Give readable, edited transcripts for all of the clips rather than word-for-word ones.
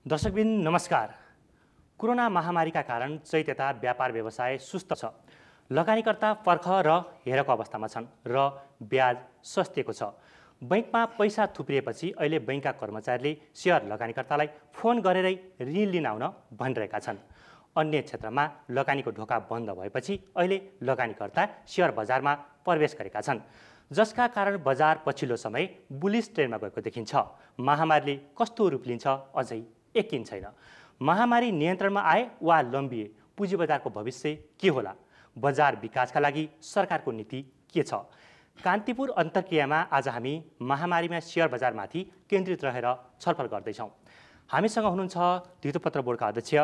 दर्शकबिन नमस्कार। कोरोना महामारीका कारण चैत यता व्यापार व्यवसाय सुस्त छ। लगानीकर्ता पर्ख र हेरको अवस्थामा छन् र ब्याज सस्तिएको छ। बैंकमा पैसा थुप्रिएपछि अहिले बैंकका कर्मचारीले सेयर लगानीकर्तालाई फोन गरेरै ऋण लिन आउन भनिरहेका छन्। अन्य क्षेत्रमा लगानीको ढोका बन्द भएपछि अहिले लगानीकर्ता सेयर बजारमा प्रवेश गरेका छन्, जसका कारण बजार पछिल्लो समय बुलिस ट्रेन्डमा गएको देखिन्छ। महामारीले कस्तो रूप लिन्छ अझै यकिन छैन। महामारी नियन्त्रणमा आए वा लम्बिए पुँजी बजारको भविष्य के होला? बजार विकासका लागि सरकारको नीति के छ? कान्तिपुर अन्तर्क्रियामा आज हामी महामारीमा सेयर बजारमाथि केन्द्रित रहेर छलफल गर्दैछौँ। हामीसँग हुनुहुन्छ धितोपत्र बोर्डका अध्यक्ष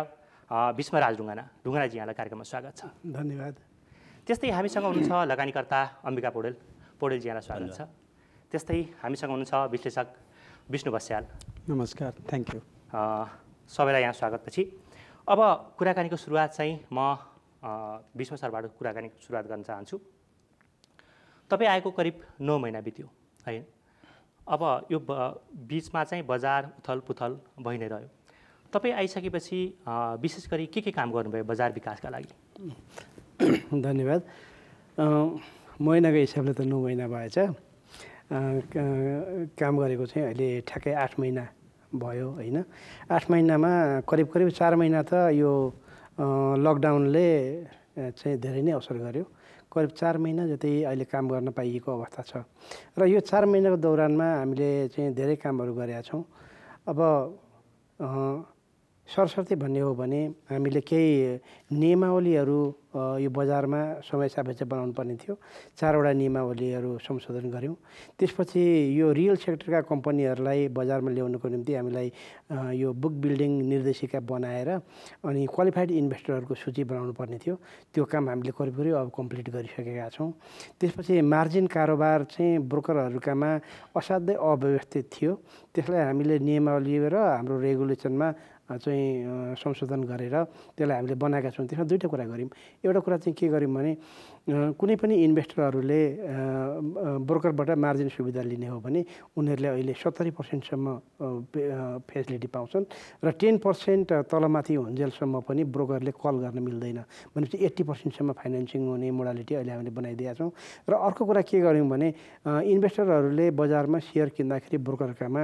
भीष्मराज ढुङ्गानाजी, यहाँलाई कार्यक्रममा स्वागत छ। धन्यवाद। त्यस्तै हामीसँग हुनुहुन्छ लगानीकर्ता अम्बिका पौडेलजी, यहाँलाई स्वागत छ। त्यस्तै हामीसँग हुनुहुन्छ विश्लेषक विष्णु बस्याल। नमस्कार, थ्याङ्क यू। सबैलाई यहाँ स्वागतपछि अब कुराकानीको सुरुवात चाहिँ म भीष्म सरबाट कुराकानीको सुरुवात गर्न चाहन्छु। तपाईँ आएको करिब 9 महिना बित्यो होइन? अब यो बिचमा चाहिँ बजार उथलपुथल भइ नै रह्यो। तपाईँ आइसकेपछि विशेष गरी के काम गर्नुभयो बजार विकासका लागि? धन्यवाद। महिनाको हिसाबले त 9 महिना भएछ। काम गरेको चाहिँ अहिले ठ्याक्कै 8 महिना भयो होइन? 8 महिनामा करिब 4 महिना त यो लकडाउनले चाहिँ धेरै नै असर गर्यो। करिब 4 महिना जति अहिले काम गर्न पाइएको अवस्था छ र यो 4 महिनाको दौरानमा हामीले चाहिँ धेरै कामहरू गरेका छौँ। अब सरसर्ती भन्ने हो भने हामीले केही नियमावलीहरू यो बजारमा समय सापेक्ष बनाउनु पर्ने थियो। 4वटा नियमावलीहरू संशोधन गऱ्यौँ। त्यसपछि यो रियल सेक्टरका कम्पनीहरूलाई बजारमा ल्याउनको निम्ति हामीलाई यो बुक बिल्डिङ निर्देशिका बनाएर अनि क्वालिफाइड इन्भेस्टरहरूको सूची बनाउनु पर्ने थियो। त्यो काम हामीले करिब अब कम्प्लिट गरिसकेका छौँ। त्यसपछि मार्जिन कारोबार चाहिँ ब्रोकरहरूकामा असाध्यै अव्यवस्थित थियो। त्यसलाई हामीले नियमावली र हाम्रो रेगुलेसनमा चाहिँ संशोधन गरेर त्यसलाई हामीले बनाएका छौँ। त्यसमा दुईवटा कुरा गऱ्यौँ। एउटा कुरा चाहिँ के गऱ्यौँ भने कुनै पनि इन्भेस्टरहरूले ब्रोकरबाट मार्जिन सुविधा लिने हो भने उनीहरूले अहिले 70% फेसिलिटी पाउँछन् र 10% तलमाथि हुन्जेलसम्म पनि ब्रोकरले कल गर्न मिल्दैन। भनेपछि 80% फाइनेन्सिङ हुने मोडालिटी अहिले हामीले बनाइदिएका छौँ। र अर्को कुरा के गऱ्यौँ भने इन्भेस्टरहरूले बजारमा सेयर किन्दाखेरि ब्रोकरकामा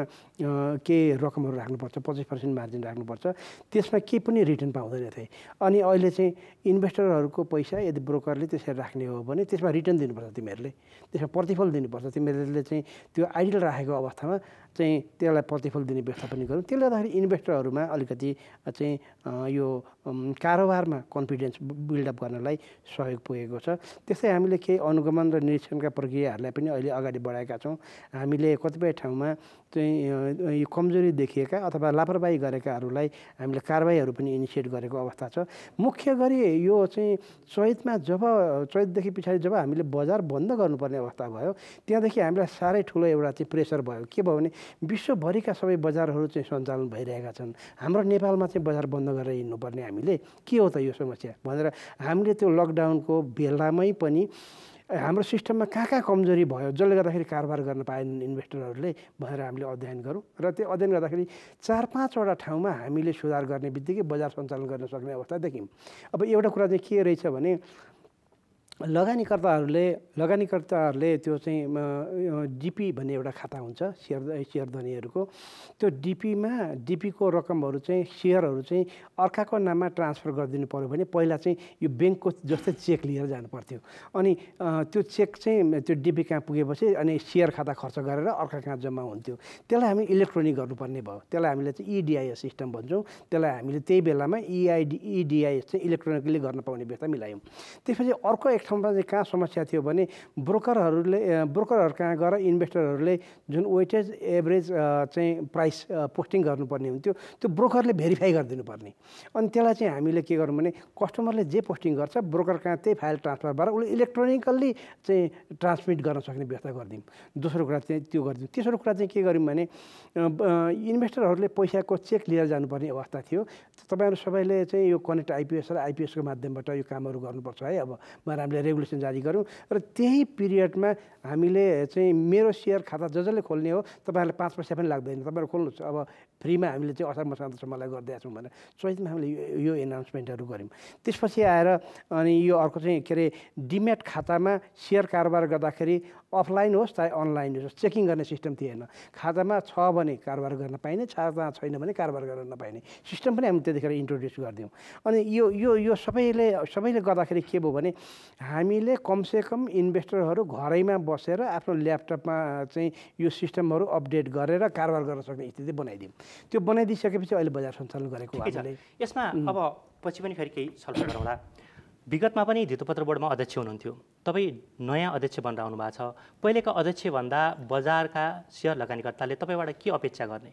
के रकमहरू राख्नुपर्छ, 25% मार्जिन राख्नुपर्छ। त्यसमा केही पनि रिटर्न पाउँदैन थिए। अनि अहिले चाहिँ इन्भेस्टरहरूको पैसा यदि ब्रोकरले त्यसरी राख्ने हो भने त्यसमा रिटर्न दिनुपर्छ, तिमीहरूले त्यसमा प्रतिफल दिनुपर्छ। तिमीहरूले चाहिँ त्यो आइडल राखेको अवस्थामा चाहिँ त्यसलाई प्रतिफल दिने व्यवस्था पनि गऱ्यौँ। त्यसले गर्दाखेरि इन्भेस्टरहरूमा अलिकति चाहिँ यो कारोबारमा कन्फिडेन्स बिल्डअप गर्नलाई सहयोग पुगेको छ। त्यस्तै हामीले केही अनुगमन र निरीक्षणका प्रक्रियाहरूलाई पनि अहिले अगाडि बढाएका छौँ। हामीले कतिपय ठाउँमा चाहिँ यो कमजोरी देखिएका अथवा लापरवाही गरेकाहरूलाई हामीले कारबाहीहरू पनि इनिसिएट गरेको अवस्था छ। मुख्य गरी यो चाहिँ चैतदेखि पछाडि जब हामीले बजार बन्द गर्नुपर्ने अवस्था भयो त्यहाँदेखि हामीलाई साह्रै ठुलो एउटा चाहिँ प्रेसर भयो। के भयो भने विश्वभरिका सबै बजारहरू चाहिँ सञ्चालन भइरहेका छन्। हाम्रो नेपालमा चाहिँ बजार बन्द गरेर हिँड्नुपर्ने हामीले के हो त यो समस्या भनेर हामीले त्यो लकडाउनको बेलामै पनि हाम्रो सिस्टममा कहाँ कमजोरी भयो जसले गर्दाखेरि कारोबार गर्न पाएनन् इन्भेस्टरहरूले भनेर हामीले अध्ययन गरौँ। र त्यो अध्ययन गर्दाखेरि 4-5वटा ठाउँमा हामीले सुधार गर्ने बित्तिकै बजार सञ्चालन गर्न सक्ने अवस्था देख्यौँ। अब एउटा कुरा चाहिँ के रहेछ भने लगानीकर्ताहरूले त्यो चाहिँ डिपी भन्ने एउटा खाता हुन्छ सेयर धनीहरूको। त्यो डिपीको रकमहरू चाहिँ सेयरहरू चाहिँ अर्काको नाममा ट्रान्सफर गरिदिनु पऱ्यो भने पहिला चाहिँ यो ब्याङ्कको जस्तै चेक लिएर जानु पर्थ्यो। अनि त्यो चेक चाहिँ त्यो डिपी कहाँ पुगेपछि अनि सेयर खाता खर्च गरेर अर्का कहाँ जम्मा हुन्थ्यो। त्यसलाई हामी इलेक्ट्रोनिक गर्नुपर्ने भयो। त्यसलाई हामीले चाहिँ इडिआइएस सिस्टम भन्छौँ। त्यसलाई हामीले त्यही बेलामा इडिआइएस चाहिँ इलेक्ट्रोनिकली गर्न पाउने व्यवस्था मिलायौँ। त्यसपछि अर्को एक ठाउँमा चाहिँ कहाँ समस्या थियो भने ब्रोकरहरू कहाँ गएर इन्भेस्टरहरूले जुन वेटेज एभरेज चाहिँ प्राइस पोस्टिङ गर्नुपर्ने हुन्थ्यो त्यो ब्रोकरले भेरिफाई गरिदिनु पर्ने। अनि त्यसलाई चाहिँ हामीले के गर्यौँ भने कस्टमरले जे पोस्टिङ गर्छ ब्रोकर कहाँ त्यही फाइल ट्रान्सफर भएर उसले इलेक्ट्रोनिकल्ली चाहिँ ट्रान्समिट गर्न सक्ने व्यवस्था गरिदिउँ। दोस्रो कुरा चाहिँ त्यो गरिदिउँ। तेस्रो कुरा चाहिँ के गर्यौँ भने इन्भेस्टरहरूले पैसाको चेक लिएर जानुपर्ने अवस्था थियो। तपाईँहरू सबैले चाहिँ यो कनेक्ट आइपिएस र आइपिएसको माध्यमबाट यो कामहरू गर्नुपर्छ है। अब हामीले हामीले रेगुलेसन जारी गऱ्यौँ र त्यही पिरियडमा हामीले चाहिँ मेरो सेयर खाता जसले खोल्ने हो तपाईँहरूले 5 पैसा पनि लाग्दैन, तपाईँहरू खोल्नुहोस्, अब फ्रीमा हामीले चाहिँ असार मसान्तसम्मलाई गरिदिएका छौँ भनेर चैतमा हामीले यो एनाउन्समेन्टहरू गऱ्यौँ। त्यसपछि आएर अनि यो अर्को चाहिँ के अरे डिम्याट खातामा सेयर कारोबार गर्दाखेरि अफलाइन होस् चाहे अनलाइन होस् चेकिङ गर्ने सिस्टम थिएन। खातामा छ भने कारोबार गर्न पाइने, खातामा छैन भने कारोबार गर्न नपाइने सिस्टम पनि हामीले त्यतिखेर इन्ट्रोड्युस गरिदियौँ। अनि यो सबैले गर्दाखेरि के भयो भने हामीले कमसेकम इन्भेस्टरहरू घरैमा बसेर आफ्नो ल्यापटपमा चाहिँ यो सिस्टमहरू अपडेट गरेर कारोबार गर्न सक्ने स्थिति बनाइदियौँ। त्यो बनाइदिइसकेपछि अहिले बजार सञ्चालन गरेको हामीले। यसमा अब पछि पनि फेरि केही छलफल गरौँला। विगतमा पनि धितोपत्र बोर्डमा अध्यक्ष हुनुहुन्थ्यो, तपाईँ नयाँ अध्यक्ष बनेर आउनु भएको छ। पहिलेका अध्यक्षभन्दा बजारका सेयर लगानीकर्ताले तपाईँबाट के अपेक्षा गर्ने,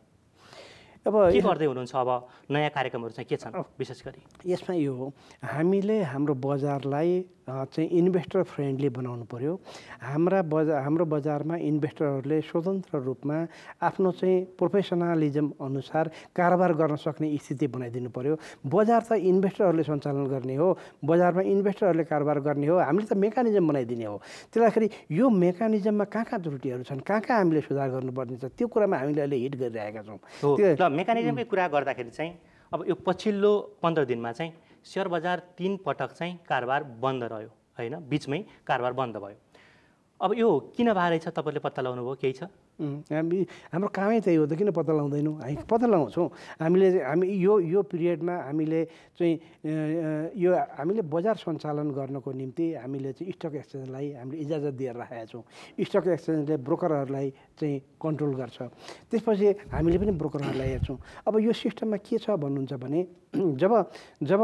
अब के गर्दै हुनुहुन्छ, अब नयाँ कार्यक्रमहरू चाहिँ के छन् विशेष गरी? यसमा यो हो, हामीले हाम्रो बजारलाई चाहिँ इन्भेस्टर फ्रेन्डली बनाउनु पर्यो। हाम्रो बजारमा इन्भेस्टरहरूले स्वतन्त्र रूपमा आफ्नो चाहिँ प्रोफेसनलिजम अनुसार कारोबार गर्न सक्ने स्थिति बनाइदिनु पर्यो। बजार त इन्भेस्टरहरूले सञ्चालन गर्ने हो, बजारमा इन्भेस्टरहरूले कारोबार गर्ने हो, हामीले त मेकानिजम बनाइदिने हो। त्यसलाई यो मेकानिजममा कहाँ त्रुटिहरू छन्, कहाँ हामीले सुधार गर्नुपर्ने छ, त्यो कुरामा हामीले अहिले हिट गरिरहेका छौँ। ल मेकानिजमकै कुरा गर्दाखेरि चाहिँ अब यो पछिल्लो 15 दिनमा चाहिँ सेयर बजार 3 पटक चाहिँ कारोबार बन्द रह्यो होइन, बिचमै कारोबार बन्द भयो। अब यो किन भएको रहेछ तपाईँले पत्ता लगाउनु भयो, केही छ? हाम्रो कामै त्यही हो त, किन पत्ता लगाउँदैनौँ? हामी पत्ता लगाउँछौँ। हामी यो पिरियडमा हामीले चाहिँ हामीले बजार सञ्चालन गर्नको निम्ति हामीले चाहिँ स्टक एक्सचेन्जलाई हामीले इजाजत दिएर राखेका छौँ। स्टक एक्सचेन्जले ब्रोकरहरूलाई चाहिँ कन्ट्रोल गर्छ, त्यसपछि हामीले पनि ब्रोकरहरूलाई हेर्छौँ। अब यो सिस्टममा के छ भन्नुहुन्छ भने जब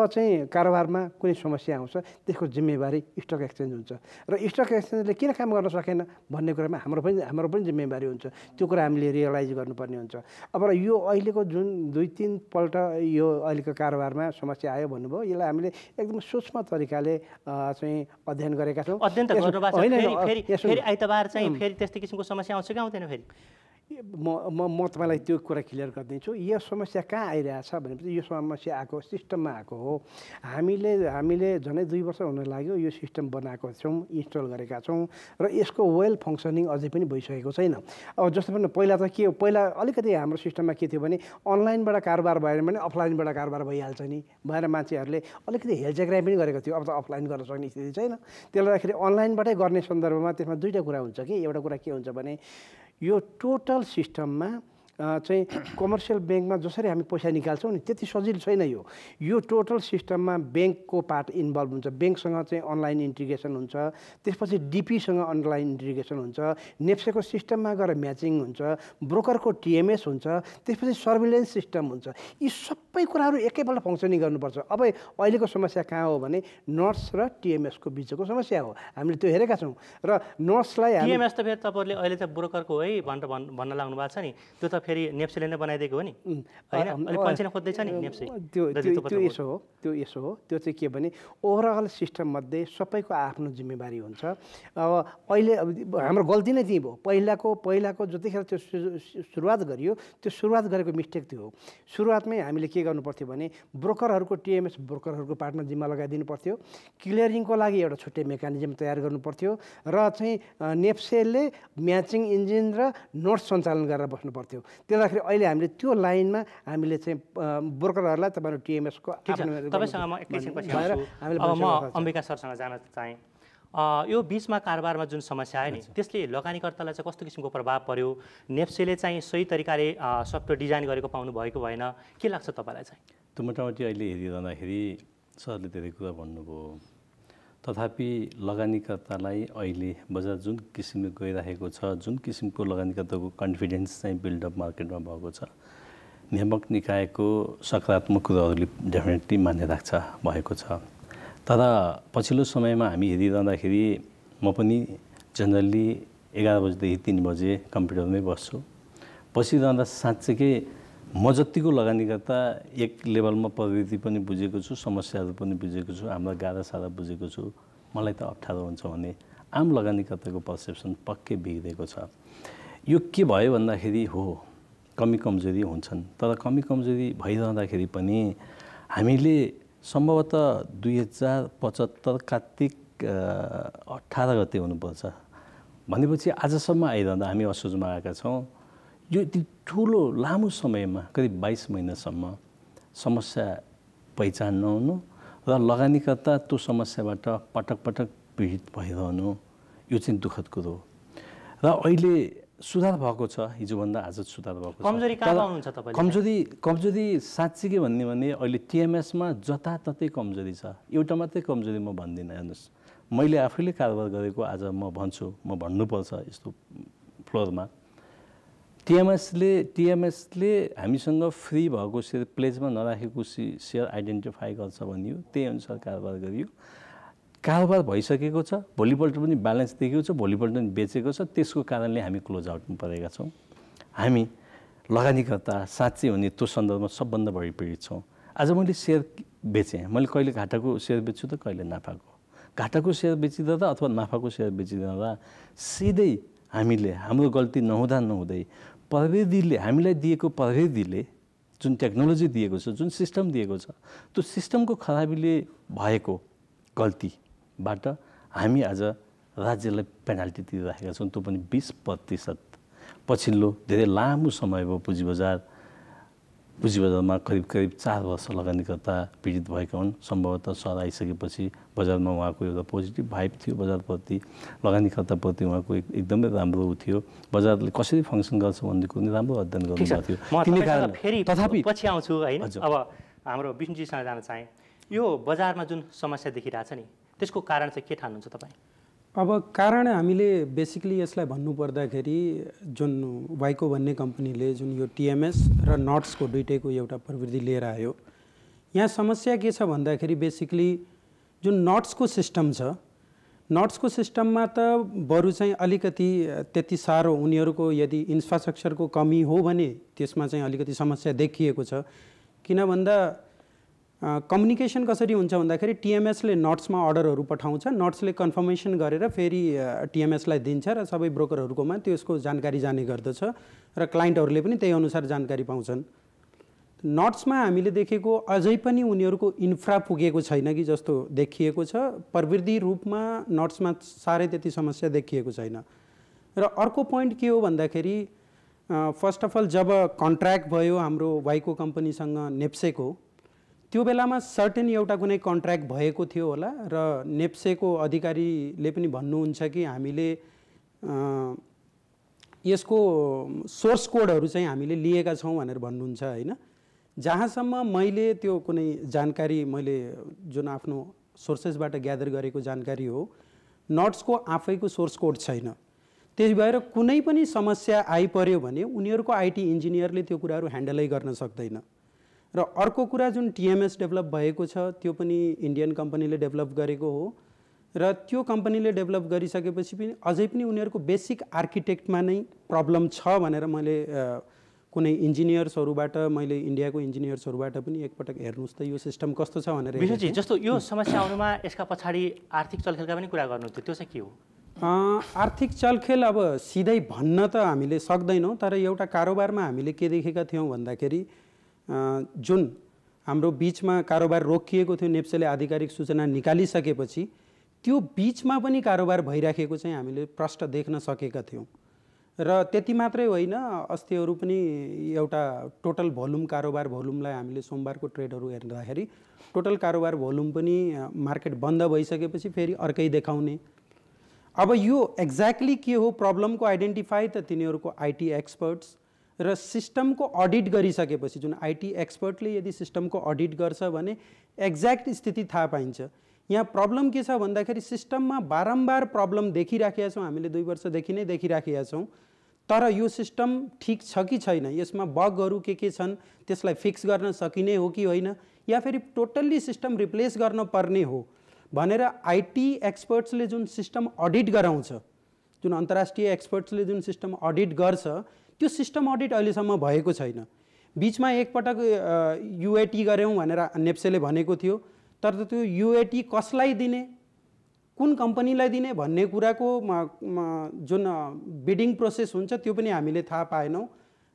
चाहिँ कारोबारमा कुनै समस्या आउँछ त्यसको जिम्मेवारी स्टक एक्सचेन्ज हुन्छ र स्टक एक्सचेन्जले किन काम गर्न सकेन भन्ने कुरामा हाम्रो पनि जिम्मेवारी हुन्छ। त्यो कुरा हामीले रियलाइज गर्नुपर्ने हुन्छ। अब यो अहिलेको जुन 2-3 पल्ट यो अहिलेको कारोबारमा समस्या आयो भन्नुभयो, यसलाई हामीले एकदम सूक्ष्म तरिकाले चाहिँ अध्ययन गरेका छौँ। अध्ययन त गर्नुभएको छ, फेरि आइतबार चाहिँ फेरि त्यस्तै किसिमको समस्या आउँछ कि आउँदैन फेरि? म तपाईँलाई त्यो कुरा क्लियर गरिदिन्छु। यो समस्या कहाँ आइरहेछ भनेपछि यो समस्या आएको सिस्टममा आएको हो। हामीले झन्डै 2 वर्ष हुन लाग्यो यो सिस्टम बनाएको छौँ, इन्स्टल गरेका छौँ र यसको वेल फङ्सनिङ अझै पनि भइसकेको छैन। अब जस्तो पनि पहिला त के हो, पहिला अलिकति हाम्रो सिस्टममा के थियो भने अनलाइनबाट कारोबार भएन भने अफलाइनबाट कारोबार भइहाल्छ नि भएर मान्छेहरूले अलिकति हेलचेक्राइ पनि गरेको थियो। अब त अफलाइन गर्न सक्ने स्थिति छैन। त्यसले गर्दाखेरि अनलाइनबाटै गर्ने सन्दर्भमा त्यसमा 2टा कुरा हुन्छ कि एउटा कुरा के हुन्छ भने यो टोटल सिस्टममा चाहिँ कमर्सियल ब्याङ्कमा जसरी हामी पैसा निकाल्छौँ नि त्यति सजिलो छैन। यो टोटल सिस्टममा ब्याङ्कको पार्ट इन्भल्भ हुन्छ। ब्याङ्कसँग चाहिँ अनलाइन इन्टिग्रेसन हुन्छ, त्यसपछि डिपीसँग अनलाइन इन्टिग्रेसन हुन्छ, नेप्सेको सिस्टममा गएर म्याचिङ हुन्छ, ब्रोकरको टिएमएस हुन्छ, त्यसपछि सर्भिलेन्स सिस्टम हुन्छ। यी सबै कुराहरू एकैपल्ट फङ्सनिङ गर्नुपर्छ। अब अहिलेको समस्या कहाँ हो भने नट्स र टिएमएसको बिचको समस्या हो। हामीले त्यो हेरेका छौँ र नट्सलाई टिएमएस त फेरि तपाईँहरूले अहिले त ब्रोकरको है भनेर भन्न लाग्नु भएको छ नि, त्यो त फेरि नेप्सेले नै बनाइदिएको हो नि होइन? अहिले पन्छेन खोज्दैछ नि नेप्से। त्यो यसो हो त्यो चाहिँ के भने ओभरअल सिस्टममध्ये सबैको आफ्नो जिम्मेवारी हुन्छ। अब अहिले हाम्रो गल्ती नै त्यही भयो। पहिलाको जतिखेर त्यो सुरुवात गरियो त्यो सुरुवात गरेको मिस्टेक थियो। सुरुवातमै हामीले के गर्नु पर्थ्यो भने ब्रोकरहरूको टिएमएस ब्रोकरहरूको पार्टमा जिम्मा लगाइदिनु पर्थ्यो। क्लियरिङको लागि एउटा छुट्टै मेकानिजम तयार गर्नु पर्थ्यो र चाहिँ नेप्सेले म्याचिङ इन्जिन र नोट्स सञ्चालन गरेर बस्नु पर्थ्यो। त्यसलाई अहिले हामीले त्यो लाइनमा हामीले चाहिँ ब्रोकरहरूलाई तपाईँहरू टिएमएसको तपाईँसँग म एकैछिनपछि आउँछु। अब म अम्बिका सरसँग जान चाहेँ। यो बिचमा कारोबारमा जुन समस्या आयो नि त्यसले लगानीकर्तालाई चाहिँ कस्तो किसिमको प्रभाव पर्यो? नेप्सेले चाहिँ सही तरिकाले सफ्टवेयर डिजाइन गरेको पाउनु भएको भएन, के लाग्छ तपाईँलाई चाहिँ? त्यो मोटामोटी अहिले हेरिरहँदाखेरि सरले धेरै कुरा भन्नुभयो, तथापि लगानीकर्तालाई अहिले बजार जुन किसिमले गइरहेको छ, जुन किसिमको लगानीकर्ताको कन्फिडेन्स चाहिँ बिल्डअप मार्केटमा भएको छ, नियामक निकायको सकारात्मक कुराहरूले डेफिनेटली मान्य राख्छ भएको छ। तर पछिल्लो समयमा हामी हेरिरहँदाखेरि म पनि जेनरली 11 बजेदेखि 3 बजे कम्प्युटरमै बस्छु। बसिरहँदा साँच्चैकै म जतिको लगानीकर्ता एक लेभलमा प्रवृत्ति पनि बुझेको छु, समस्याहरू पनि बुझेको छु, हाम्रा गाह्रा सारा बुझेको छु। मलाई त अप्ठ्यारो हुन्छ भने आम लगानीकर्ताको पर्सेप्सन पक्कै बिग्रेको छ। यो के भयो भन्दाखेरि हो कमी कमजोरी हुन्छन्, तर कमी कमजोरी भइरहँदाखेरि पनि हामीले सम्भवतः 2075 कार्तिक 18 गते हुनुपर्छ भनेपछि आजसम्म आइरहँदा हामी असोजमा आएका छौँ। यो यति ठुलो लामो समयमा करिब 22 महिनासम्म समस्या पहिचान नहुनु र लगानीकर्ता त्यो समस्याबाट पटक पटक पीडित भइरहनु यो चाहिँ दुःखद कुरो हो। र अहिले सुधार भएको छ, हिजोभन्दा आज सुधार भएको छ। कमजोरी कहाँ पाउनुहुन्छ तपाईँले? कमजोरी साँच्चै के भन्ने भने अहिले टिएमएसमा जताततै कमजोरी छ। एउटा मात्रै कमजोरी म भन्दिनँ। हेर्नुहोस्, मैले आफैले कारोबार गरेको आज म भन्छु, म भन्नुपर्छ यस्तो फ्लोरमा। टिएमएसले हामीसँग फ्री भएको सेयर प्लेजमा नराखेको सेयर आइडेन्टिफाई गर्छ भनियो, त्यही अनुसार कारोबार गरियो। कारोबार भइसकेको छ, भोलिपल्ट पनि ब्यालेन्स देखेको छ, भोलिपल्ट पनि बेचेको छ। त्यसको कारणले हामी क्लोज आउटमा परेका छौँ। हामी लगानीकर्ता साँच्चै हो भने त्यो सन्दर्भमा सबभन्दा बढी पीडित छौँ। आज मैले सेयर बेचेँ, मैले कहिले घाटाको सेयर बेच्छु त कहिले नाफाको। घाटाको सेयर बेचिदिँदा अथवा नाफाको सेयर बेचिदिँदा सिधै हामीले हाम्रो गल्ती नहुँदै प्रविधिले हामीलाई दिएको प्रविधिले जुन टेक्नोलोजी दिएको छ, जुन सिस्टम दिएको छ, त्यो सिस्टमको खराबीले भएको गल्तीबाट हामी आज राज्यलाई पेनाल्टी तिरिरहेका छौँ। त्यो पनि 20%। पछिल्लो धेरै लामो समय भयो पुँजीबजारमा करिब 4 वर्ष लगानीकर्ता पीडित भएका हुन्। सम्भवतः सर आइसकेपछि बजारमा उहाँको एउटा पोजिटिभ भाइब थियो, बजारप्रति लगानीकर्ताप्रति उहाँको एकदमै राम्रो थियो। बजारले कसरी फङ्सन गर्छ भन्ने कुरो पनि राम्रो अध्ययन गर्नुभएको थियो। तिनी कारण तथापि पछि आउँछु हैन। अब हाम्रो विष्णुजीसँग जान चाहे, यो बजारमा जुन समस्या देखिरहेछ नि, त्यसको कारण चाहिँ के ठान्नुहुन्छ तपाईँ? अब कारण हामीले बेसिकली यसलाई भन्नुपर्दाखेरि जुन वाइको भन्ने कम्पनीले जुन यो टिएमएस र नट्सको दुइटैको एउटा प्रवृत्ति लिएर आयो, यहाँ समस्या के छ भन्दाखेरि बेसिकली जुन नट्सको सिस्टम छ, नट्सको सिस्टममा त बरु चाहिँ अलिकति त्यति साह्रो उनीहरूको यदि इन्फ्रास्ट्रक्चरको कमी हो भने त्यसमा चाहिँ अलिकति समस्या देखिएको छ। किन भन्दा कम्युनिकेसन कसरी हुन्छ भन्दाखेरि टिएमएसले नट्समा अर्डरहरू पठाउँछ, नट्सले कन्फर्मेसन गरेर फेरि टिएमएसलाई दिन्छ र सबै ब्रोकरहरूकोमा त्यसको जानकारी जाने गर्दछ र क्लाइन्टहरूले पनि त्यही अनुसार जानकारी पाउँछन्। नट्समा हामीले देखेको अझै पनि उनीहरूको इन्फ्रा पुगेको छैन कि जस्तो देखिएको छ। प्रवृत्ति रूपमा नट्समा साह्रै त्यति समस्या देखिएको छैन। र अर्को पोइन्ट के हो भन्दाखेरि फर्स्ट अफ अल जब कन्ट्र्याक्ट भयो हाम्रो वाइको कम्पनीसँग नेप्सेको, त्यो बेलामा सर्टेन एउटा कुनै कन्ट्र्याक्ट भएको थियो होला र नेप्सेको अधिकारीले पनि भन्नुहुन्छ कि हामीले यसको सोर्स कोडहरू चाहिँ हामीले लिएका छौँ भनेर भन्नुहुन्छ हैन। जहाँसम्म मैले त्यो कुनै जानकारी मैले जुन आफ्नो सोर्सेसबाट ग्यादर गरेको जानकारी हो, नट्सको आफैको सोर्स कोड छैन। त्यही भएर कुनै पनि समस्या आइपर्यो भने उनीहरूको आइटी इन्जिनियरले त्यो कुराहरू ह्यान्डलै गर्न सक्दैन। र अर्को कुरा जुन टिएमएस डेभलप भएको छ त्यो पनि इन्डियन कम्पनीले डेभलप गरेको हो र त्यो कम्पनीले डेभलप गरिसकेपछि पनि अझै पनि उनीहरूको बेसिक आर्किटेक्टमा नै प्रब्लम छ भनेर मैले कुनै इन्जिनियर्सहरूबाट मैले इन्डियाको इन्जिनियर्सहरूबाट पनि एकपटक हेर्नुहोस् त यो सिस्टम कस्तो छ भनेर। विष्णुजी, जस्तो यो समस्या आउनुमा यसका पछाडि आर्थिक चलखेलका पनि कुरा गर्नु थियो, त्यो चाहिँ के हो? आर्थिक चलखेल अब सिधै भन्न त हामीले सक्दैनौँ, तर एउटा कारोबारमा हामीले के देखेका थियौँ भन्दाखेरि जुन हाम्रो बिचमा कारोबार रोकिएको थियो, नेप्सेले आधिकारिक सूचना निकालिसकेपछि त्यो बिचमा पनि कारोबार भइराखेको चाहिँ हामीले प्रष्ट देख्न सकेका थियौँ। र त्यति मात्रै होइन, अस्तिहरू पनि एउटा टोटल भोल्युम कारोबार भोल्युमलाई हामीले सोमबारको ट्रेडहरू हेर्दाखेरि टोटल कारोबार भोल्युम पनि मार्केट बन्द भइसकेपछि फेरि अर्कै देखाउने। अब यो एक्ज्याक्टली के हो प्रब्लमको आइडेन्टिफाई त तिनीहरूको आइटी एक्सपर्ट्स र सिस्टमको अडिट गरिसकेपछि जुन आइटी एक्सपर्टले यदि सिस्टमको अडिट गर्छ भने एक्ज्याक्ट स्थिति थाहा पाइन्छ। यहाँ प्रब्लम के छ भन्दाखेरि सिस्टममा बारम्बार प्रब्लम देखिराखेका छौँ, हामीले 2 वर्षदेखि नै देखिराखेका छौँ, तर यो सिस्टम ठिक छ कि छैन, यसमा बगहरू के छन्, त्यसलाई फिक्स गर्न सकिने हो कि होइन, या फेरि टोटल्ली सिस्टम रिप्लेस गर्न पर्ने हो भनेर आइटी एक्सपर्ट्सले जुन सिस्टम अडिट गराउँछ, जुन अन्तर्राष्ट्रिय एक्सपर्ट्सले जुन सिस्टम अडिट गर्छ, त्यो सिस्टम अडिट अहिलेसम्म भएको छैन। बिचमा एकपटक युएटी गऱ्यौँ भनेर नेप्सेले भनेको थियो, तर त्यो युएटी कसलाई दिने, कुन कम्पनीलाई दिने भन्ने कुराको जुन बिडिङ प्रोसेस हुन्छ त्यो पनि हामीले थाहा पाएनौँ।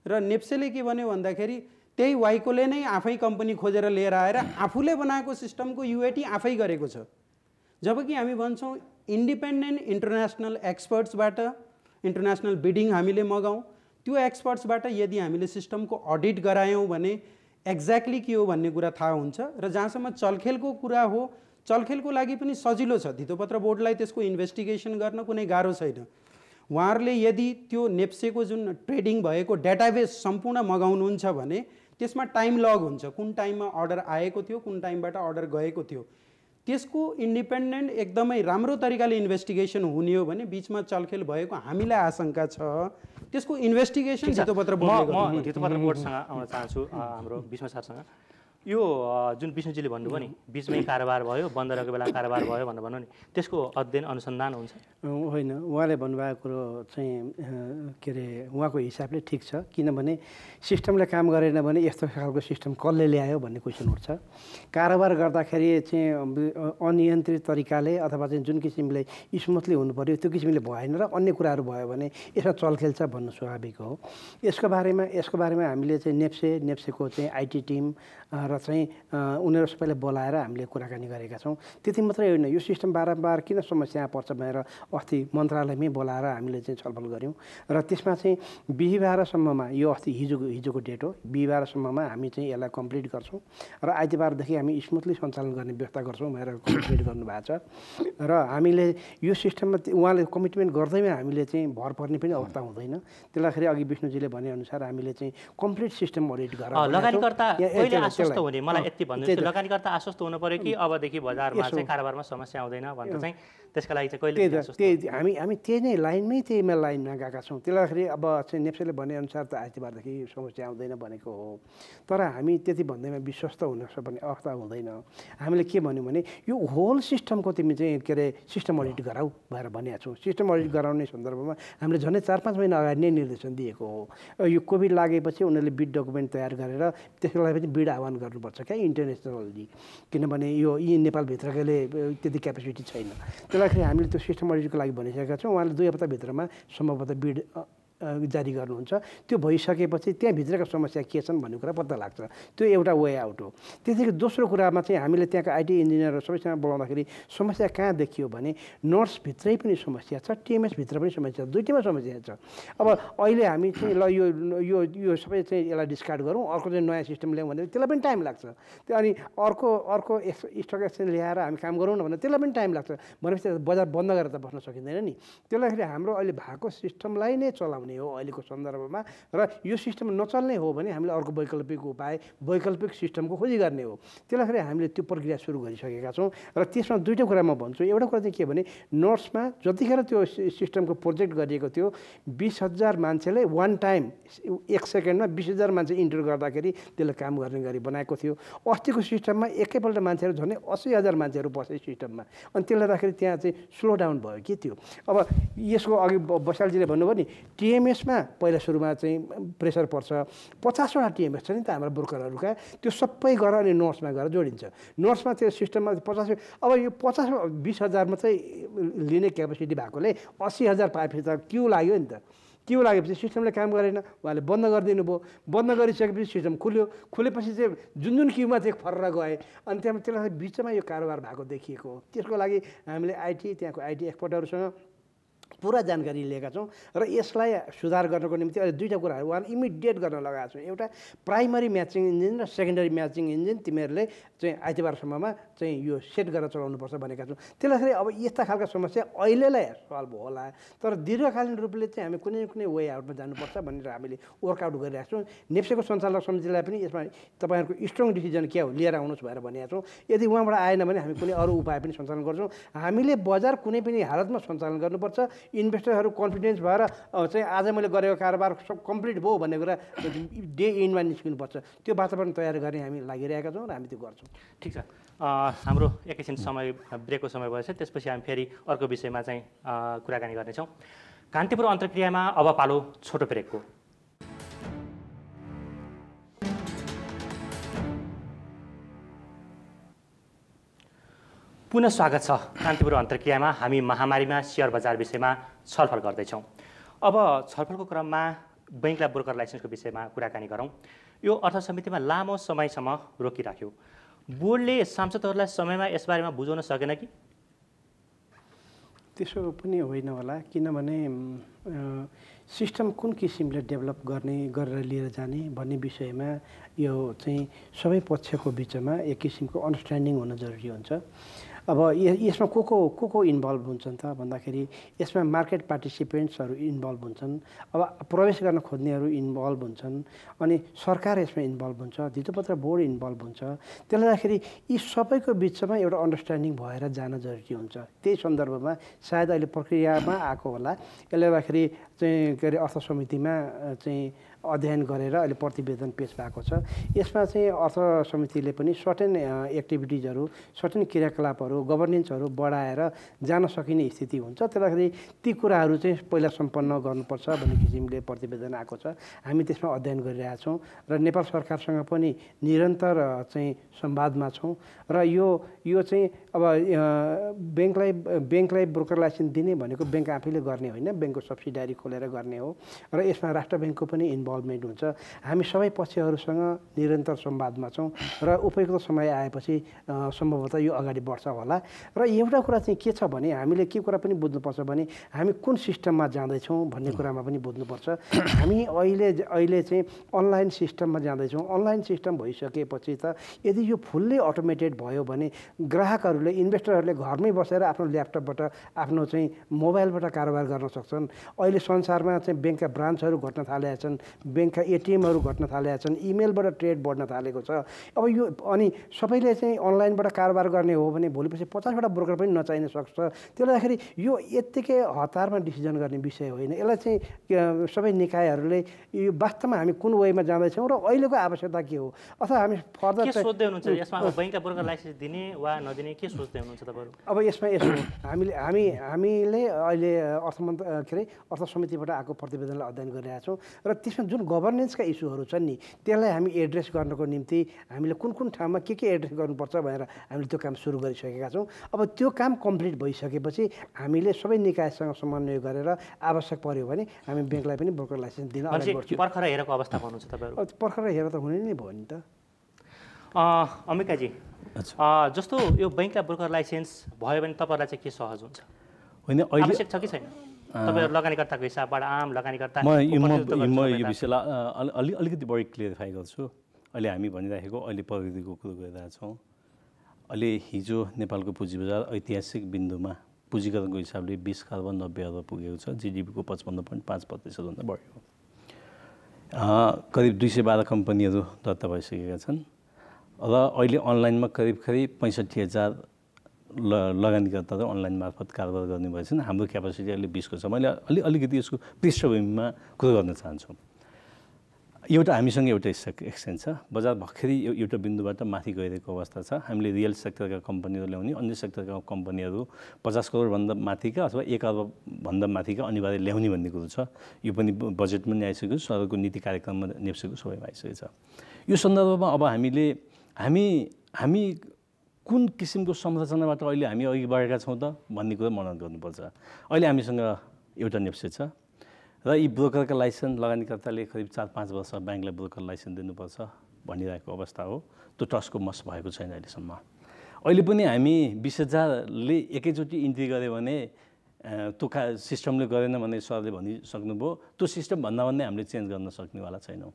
र नेप्सेले के भन्यो भन्दाखेरि त्यही वाइकोले नै आफै कम्पनी खोजेर लिएर आएर आफूले बनाएको सिस्टमको युएटी आफै गरेको छ। जबकि हामी भन्छौँ इन्डिपेन्डेन्ट इन्टरनेसनल एक्सपर्ट्सबाट इन्टरनेसनल बिडिङ हामीले मगाउँ, त्यो एक्सपर्ट्सबाट यदि हामीले सिस्टमको अडिट गरायौँ भने एक्ज्याक्टली के हो भन्ने कुरा थाहा हुन्छ। र जहाँसम्म चलखेलको कुरा हो, चलखेलको लागि पनि सजिलो छ, धितोपत्र बोर्डलाई त्यसको इन्भेस्टिगेसन गर्न कुनै गाह्रो छैन। उहाँहरूले यदि त्यो नेप्सेको जुन ट्रेडिङ भएको डेटाबेस सम्पूर्ण मगाउनुहुन्छ भने त्यसमा टाइम लग हुन्छ, कुन टाइममा अर्डर आएको थियो, कुन टाइमबाट अर्डर गएको थियो। त्यसको इन्डिपेन्डेन्ट एकदमै राम्रो तरिकाले इन्भेस्टिगेसन हुने हो भने बिचमा चलखेल भएको हामीलाई आशंका छ, त्यसको इन्भेस्टिगेसन धितोपत्र बोर्डले धितोपत्र बोर्डसँग आउन चाहन्छु, हाम्रो विष्णु सरसँग। यो जुन विष्णुजीले भन्नुभयो नि बिचमै कारोबार भयो, बन्द रहेको बेला कारोबार भयो भनेर भन्नु नि, त्यसको अध्ययन अनुसन्धान हुन्छ? होइन, उहाँले भन्नुभएको कुरो चाहिँ के अरे उहाँको हिसाबले ठिक छ, किनभने सिस्टमले काम गरेन भने यस्तो खालको सिस्टम कसले ल्यायो भन्ने क्वेसन उठ्छ। कारोबार गर्दाखेरि चाहिँ अनियन्त्रित तरिकाले अथवा चाहिँ जुन किसिमले स्मुथली हुनु पऱ्यो त्यो किसिमले भएन र अन्य कुराहरू भयो भने यसमा चलखेल छ भन्नु स्वाभाविक हो। यसको बारेमा हामीले चाहिँ नेप्सेको चाहिँ आइटी टिम र चाहिँ उनीहरू सबैलाई बोलाएर हामीले कुराकानी गरेका छौँ। त्यति मात्रै होइन, यो सिस्टम बारम्बार किन समस्या पर्छ भनेर अस्ति मन्त्रालयमै बोलाएर हामीले चाहिँ छलफल गऱ्यौँ र त्यसमा चाहिँ बिहिबारसम्ममा, यो अस्ति हिजोको डेट हो, बिहिबारसम्ममा हामी चाहिँ यसलाई कम्प्लिट गर्छौँ र आइतबारदेखि हामी स्मुथली सञ्चालन गर्ने व्यवस्था गर्छौँ भनेर कमिटमेन्ट गर्नुभएको छ। र हामीले यो सिस्टममा उहाँले कमिटमेन्ट गर्दैमा हामीले चाहिँ भर पर्ने पनि अवस्था हुँदैन। त्यसलाई अघि विष्णुजीले भनेअनुसार हामीले चाहिँ कम्प्लिट सिस्टम अडिट गरेर लगानीकर्ता कहिले आश्वस्त हुने, मलाई यति भन्नु, लगानीकर्ता आश्वस्त हुनु पऱ्यो कि अबदेखि बजारमा चाहिँ कारोबारमा समस्या आउँदैन भनेर चाहिँ त्यसका लागि चाहिँ कहिले हामी त्यही नै लाइनमै त्यहीमा लाइनमा गएका छौँ। त्यसलाई अब चाहिँ नेप्सेले भनेअनुसार त आइतबारदेखि समस्या आउँदैन भनेको हो, तर हामी त्यति भन्दैमा विश्वस्त हुन सक्ने अवस्था हुँदैन। हामीले के भन्यौँ भने यो होल सिस्टमको तिमी चाहिँ के अरे सिस्टम अडिट गराऊ भनेर भनेका छौँ। सिस्टम अडिट गराउने सन्दर्भमा हामीले झन्डै 4-5 महिना अगाडि नै निर्देशन दिएको हो। यो कोभिड लागेपछि उनीहरूले बिड डकुमेन्ट तयार गरेर त्यसको लागि पनि बिड आह्वान गर्नुपर्छ क्या इन्टरनेसनली, किनभने यो यी नेपालभित्रकोले त्यति क्यापेसिटी छैन। त्यसलाई हामीले त्यो सिस्टम अडिटको लागि भनिसकेका छौँ। उहाँले 2 हप्ताभित्रमा सम्भवतः बिड जारी गर्नुहुन्छ। त्यो भइसकेपछि त्यहाँभित्रका समस्या के छन् भन्ने कुरा पत्ता लाग्छ। त्यो एउटा वे आउट हो। त्यसैले दोस्रो कुरामा चाहिँ हामीले त्यहाँको आइटी इन्जिनियर सबैसँग बोलाउँदाखेरि समस्या कहाँ देखियो भने नर्सभित्रै पनि समस्या छ, टिएमएसभित्र पनि समस्या छ, दुईटैमा समस्या छ। अब अहिले हामी चाहिँ ल यो सबै चाहिँ यसलाई डिस्कार्ड गरौँ, अर्को चाहिँ नयाँ सिस्टम ल्याउँ भने त्यसलाई पनि टाइम लाग्छ। त्यो अनि अर्को स्टक एक्सचेन्ज ल्याएर हामी काम गरौँ न भने त्यसलाई पनि टाइम लाग्छ। भनेपछि बजार बन्द गरेर त बस्न सकिँदैन नि। त्यसलाई हाम्रो अहिले भएको सिस्टमलाई नै चलाउने हो अहिलेको सन्दर्भमा, र यो सिस्टम नचल्ने हो भने हामीले अर्को वैकल्पिक उपाय, वैकल्पिक सिस्टमको खोजी गर्ने हो। त्यसलाई हामीले त्यो प्रक्रिया सुरु गरिसकेका छौँ। र त्यसमा दुईवटा कुरा म भन्छु। एउटा कुरा चाहिँ के भने नर्समा जतिखेर त्यो सिस्टमको प्रोजेक्ट गरिएको थियो 20,000 मान्छेले वान टाइम 1 सेकेन्डमा 20,000 मान्छे इन्टर गर्दाखेरि त्यसले काम गर्ने गरी बनाएको थियो। अस्तिको सिस्टममा एकैपल्ट मान्छेहरू झन्डै 80,000 मान्छेहरू बसे सिस्टममा, अनि त्यसले गर्दाखेरि त्यहाँ चाहिँ स्लो डाउन भयो कि त्यो। अब यसको अघि बसालजीले भन्नुभयो नि टिएमएसमा पहिला सुरुमा चाहिँ प्रेसर पर्छ, 50वटा टिएमएस छ नि त हाम्रो ब्रोकरहरूका, त्यो सबै गरेर अनि नर्समा गएर जोडिन्छ। नर्समा त्यो सिस्टममा 50, अब यो 20,000 मात्रै लिने क्यापेसिटी भएकोले 80,000 पाएपछि त क्यु लाग्यो नि त। क्यु लागेपछि सिस्टमले काम गरेन, उहाँले बन्द गरिदिनु भयो। बन्द गरिसकेपछि सिस्टम खुलेपछि चाहिँ जुन क्युमा चाहिँ फर्र गए, अनि त्यसलाई बिचमा यो कारोबार भएको देखिएको हो। त्यसको लागि हामीले त्यहाँको आइटी एक्सपर्टहरूसँग पुरा जानकारी लिएका छौँ र यसलाई सुधार गर्नको निम्ति अहिले दुईवटा कुराहरू उहाँले इमिडिएट गर्न लगाएको छौँ। एउटा प्राइमरी म्याचिङ इन्जिन र सेकेन्डरी म्याचिङ इन्जिन तिमीहरूले चाहिँ आइतबारसम्ममा चाहिँ यो सेट गरेर चलाउनुपर्छ भनेका छौँ। त्यसलाई अब यस्ता खालका समस्या अहिलेलाई सल्भ होला, तर दीर्घकालीन रूपले चाहिँ हामी कुनै न कुनै वे आउटमा जानुपर्छ भनेर हामीले वर्कआउट गरिरहेको छौँ। नेप्सेको सञ्चालक समितिलाई पनि यसमा तपाईँहरूको स्ट्रङ डिसिजन के हो लिएर आउनुहोस् भनेर भनेका छौँ। यदि उहाँबाट आएन भने हामी कुनै अरू उपाय पनि सञ्चालन गर्छौँ। हामीले बजार कुनै पनि हालतमा सञ्चालन गर्नुपर्छ। इन्भेस्टरहरू कन्फिडेन्स भएर चाहिँ आज मैले गरेको कारोबार सब कम्प्लिट भयो भन्ने कुरा डे इनमा निस्किनुपर्छ। त्यो वातावरण तयार गर्ने हामी लागिरहेका छौँ र हामी त्यो गर्छौँ। ठिक छ, हाम्रो एकैछिन समय ब्रेकको समय भएछ, त्यसपछि हामी फेरि अर्को विषयमा चाहिँ कुराकानी गर्नेछौँ। कान्तिपुर अन्तर्क्रियामा अब पालो छोटो ब्रेकको। पुनः स्वागत छ। कान्तिपुर अन्तर्क्रियामा हामी महामारीमा सेयर बजार विषयमा छलफल गर्दैछौँ। अब छलफलको क्रममा बैंकलाई ब्रोकर लाइसेन्सको विषयमा कुराकानी गरौँ। यो अर्थ समितिमा लामो समयसम्म रोकिराख्यो। बोर्डले सांसदहरूलाई समयमा यसबारेमा बुझाउन सकेन कि? त्यसो पनि होइन होला, किनभने सिस्टम कुन किसिमले डेभलप गरेर लिएर जाने भन्ने विषयमा यो चाहिँ सबै पक्षको बिचमा एक किसिमको अन्डरस्ट्यान्डिङ हुन जरुरी हुन्छ। अब यसमा को इन्भल्भ हुन्छन् त भन्दाखेरि यसमा मार्केट पार्टिसिपेन्ट्सहरू इन्भल्भ हुन्छन्, अब प्रवेश गर्न खोज्नेहरू इन्भल्भ हुन्छन्, अनि सरकार यसमा इन्भल्भ हुन्छ, धितोपत्र बोर्ड इन्भल्भ हुन्छ। त्यसले गर्दाखेरि यी सबैको बिचमा एउटा अन्डरस्ट्यान्डिङ भएर जान जरुरी हुन्छ। त्यही सन्दर्भमा सायद अहिले प्रक्रियामा आएको होला। यसले गर्दाखेरि चाहिँ के अरे अर्थ समितिमा चाहिँ अध्ययन गरेर अहिले प्रतिवेदन पेश भएको छ। यसमा चाहिँ अर्थ समितिले पनि सर्टेन एक्टिभिटिजहरू, सर्टेन क्रियाकलापहरू, गभर्नेन्सहरू बढाएर जान सकिने स्थिति हुन्छ। त्यसलाई ती कुराहरू चाहिँ पहिला सम्पन्न गर्नुपर्छ भन्ने किसिमले प्रतिवेदन आएको छ। हामी त्यसमा अध्ययन गरिरहेछौँ र नेपाल सरकारसँग पनि निरन्तर चाहिँ संवादमा छौँ। र यो चाहिँ अब ब्याङ्कलाई ब्रोकर लाइसेन्स दिने भनेको ब्याङ्क आफैले गर्ने होइन, ब्याङ्कको सब्सिडियरी खोलेर गर्ने हो र यसमा राष्ट्र ब्याङ्कको पनि इन्भल्भमेन्ट हुन्छ। हामी सबै पक्षहरूसँग निरन्तर संवादमा छौँ र उपयुक्त समय आएपछि सम्भवतः यो अगाडि बढ्छ होला। र एउटा कुरा चाहिँ के छ भने हामीले के कुरा पनि बुझ्नुपर्छ भने हामी कुन सिस्टममा जाँदैछौँ भन्ने कुरामा पनि बुझ्नुपर्छ। हामी अहिले चाहिँ अनलाइन सिस्टममा जाँदैछौँ। अनलाइन सिस्टम भइसकेपछि त यदि यो फुल्ली अटोमेटेड भयो भने ग्राहकहरूले, इन्भेस्टरहरूले घरमै बसेर आफ्नो ल्यापटपबाट, आफ्नो चाहिँ मोबाइलबाट कारोबार गर्न सक्छन्। अहिले संसारमा चाहिँ ब्याङ्कका ब्रान्चहरू घट्न थालेका छन्, ब्याङ्कका एटिएमहरू घट्न थालेका छन्, इमेलबाट ट्रेड बढ्न थालेको छ। अब यो अनि सबैले चाहिँ अनलाइनबाट कारोबार गर्ने हो भने भोलिपछि 50वटा ब्रोकर पनि नचाहिन सक्छ। त्यसले गर्दाखेरि यो यत्तिकै हतारमा डिसिजन गर्ने विषय होइन। यसलाई चाहिँ सबै निकायहरूले यो वास्तवमा हामी कुन वेमा जाँदैछौँ र अहिलेको आवश्यकता के हो, अथवा हामी फर्दर के सोच्दै हुनुहुन्छ यसमा? अब बैंकलाई ब्रोकर लाइसेन्स दिने वा नदिने के सोच्दै हुनुहुन्छ तपाईँहरू? अब यसमा यसो हामीले अहिले अर्थ समितिबाट आएको प्रतिवेदनलाई अध्ययन गरिरहेका छौँ र त्यसमा जुन गभर्नेन्सका इस्युहरू छन् नि त्यसलाई हामी एड्रेस गर्नको निम्ति हामीले कुन ठाउँमा के एड्रेस गर्नुपर्छ भनेर हामीले त्यो काम सुरु गरिसकेका छौँ। अब त्यो काम कम्प्लिट भइसकेपछि हामीले सबै निकायसँग समन्वय गरेर आवश्यक पर्यो भने हामी ब्याङ्कलाई पनि ब्रोकर लाइसेन्स दिन अगाडि बढ्छौँ। पर्खर हेरेको अवस्था भन्नुहुन्छ तपाईँहरू? पर्खर हेरेर त हुने नै भयो नि त। अम्बिकाजी, जस्तो यो बैंकलाई ब्रोकर लाइसेन्स भयो भने तपाईँहरूलाई चाहिँ के सहज हुन्छ? होइन, आवश्यक छ कि छैन? तपाईँहरू लगानीकर्ताको हिसाबबाट, आम लगानीकर्ता म यो विषयलाई अलिकति बढी क्लियरिफाई गर्छु। अहिले हामी भनिराखेको अहिले प्रविधिको कुरो गरिरहेछौँ। अहिले हिजो नेपालको पुँजी बजार ऐतिहासिक बिन्दुमा पुँजीकरणको हिसाबले 20 खर्ब 90 अर्ब पुगेको छ। जिडिपीको 55.5% भन्दा बढ्यो। करिब 212 कम्पनीहरू दर्ता भइसकेका छन् र अहिले अनलाइनमा करिब 65,000 लगानीकर्ताहरू अनलाइन मार्फत कारोबार गर्ने भएछन्। हाम्रो क्यापासिटी अहिले 20 को छ। मैले अलिकति यसको पृष्ठभूमिमा कुरो गर्न चाहन्छु। हामीसँग एउटा एक्सचेन्ज छ। बजार भर्खरै एउटा बिन्दुबाट माथि गइरहेको अवस्था छ। हामीले रियल सेक्टरका कम्पनीहरू ल्याउने, अन्य सेक्टरका कम्पनीहरू 50 करोडभन्दा माथिका अथवा 1 अर्बभन्दा माथिका अनिवार्य ल्याउने भन्ने कुरो छ। यो पनि बजेटमा नि आइसक्यो, सरकारको नीति कार्यक्रममा नेप्सेको सबैमा आइसकेको छ। यो सन्दर्भमा अब हामी कुन किसिमको संरचनाबाट अहिले हामी अघि बढेका छौँ त भन्ने कुरा मनन गर्नुपर्छ। अहिले हामीसँग एउटा नेप्से छ र यी ब्रोकरका लाइसेन्स लगानीकर्ताले करिब 4-5 वर्ष ब्याङ्कलाई ब्रोकर लाइसेन्स दिनुपर्छ भनिरहेको अवस्था हो। त्यो ट्रस्टको मस भएको छैन अहिलेसम्म। अहिले पनि हामी 20,000ले एकैचोटि इन्ट्री गऱ्यो भने त्यो सिस्टमले गरेन भने सरले भनिसक्नुभयो। त्यो सिस्टम भन्दा हामीले चेन्ज गर्न सक्नेवाला छैनौँ।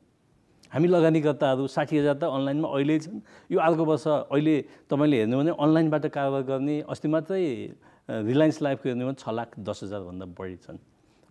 हामी लगानीकर्ताहरू 60,000 त अनलाइनमा अहिले छन्। यो अर्को वर्ष अहिले तपाईँले हेर्नु भने अनलाइनबाट कारोबार गर्ने अस्ति मात्रै रिलायन्स लाइफको हेर्नु भने 6,10,000 भन्दा बढी छन्।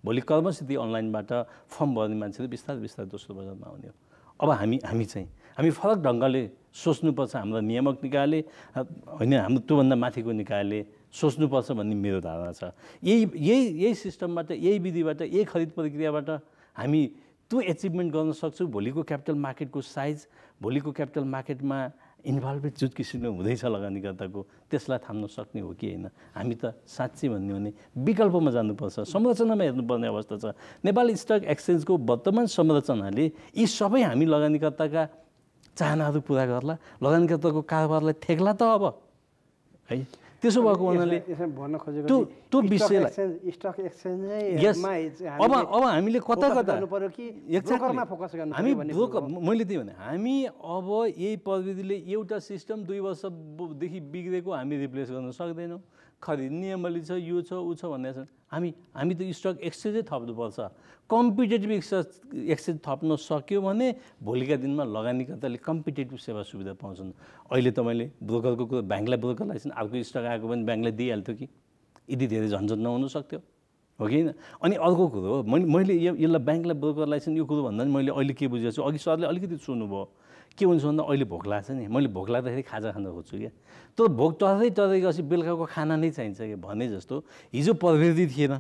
भोलि कर्मसिद्धि अनलाइनबाट फर्म भर्ने मान्छेहरू बिस्तारै दोस्रो बजारमा आउने हो। अब हामी फरक ढङ्गले सोच्नुपर्छ। हाम्रो नियामक निकायले होइन, हाम्रो त्योभन्दा माथिको निकायले सोच्नुपर्छ भन्ने मेरो धारणा छ। यही सिस्टमबाट, यही विधिबाट, यही खरिद प्रक्रियाबाट हामी त्यो एचिभमेन्ट गर्न सक्छौँ। भोलिको क्यापिटल मार्केटको साइज, भोलिको क्यापिटल मार्केटमा इन्भल्भमेन्ट जुन किसिमले हुँदैछ लगानीकर्ताको, त्यसलाई थाम्न सक्ने हो कि होइन? हामी त साँच्चै भन्ने हो भने विकल्पमा जानुपर्छ, संरचनामा हेर्नुपर्ने अवस्था छ। नेपाल स्टक एक्सचेन्जको वर्तमान संरचनाले यी सबै हामी लगानीकर्ताका चाहनाहरू पुरा गर्ला, लगानीकर्ताको कारोबारलाई थेक्ला त अब है। त्यसो भएको हुनाले भन्न खोजेको त्यो विषयलाई स्टक एक्सचेन्ज अब हामीले कता हामी ब्रोकर, मैले त्यही भने हामी अब यही प्रविधिले एउटा सिस्टम 2 वर्षदेखि बिग्रेको हामी रिप्लेस गर्न सक्दैनौँ। खरिद नियमावली छ, यो छ ऊ छ भन्ने छ। हामी त स्टक एक्सचेन्जै थप्नुपर्छ। कम्पिटेटिभ एक्सचेन्ज थप्न सक्यो भने भोलिका दिनमा लगानीकर्ताले कम्पिटेटिभ सेवा सुविधा पाउँछन्। अहिले तपाईँले ब्रोकरको कुरा, ब्याङ्कलाई ब्रोकर लाइसेन्स अर्को स्टक आएको भने ब्याङ्कलाई दिइहाल्थ्यो कि, यदि धेरै झन्झट नहुन सक्थ्यो, हो कि होइन? अनि अर्को कुरो हो, मैले यसलाई ब्याङ्कलाई ब्रोकर लाइसेन्स यो कुरो भन्दा पनि मैले अहिले के बुझेको छु, अघि सरले अलिकति सुन्नुभयो, के हुन्छ भन्दा अहिले भोक लाग्छ नि, मैले भोक लाग्दाखेरि खाजा खान खोज्छु क्या। तर भोक टर्दै गएपछि बेलुकाको खाना नै चाहिन्छ क्या। भने जस्तो हिजो प्रविधि थिएन,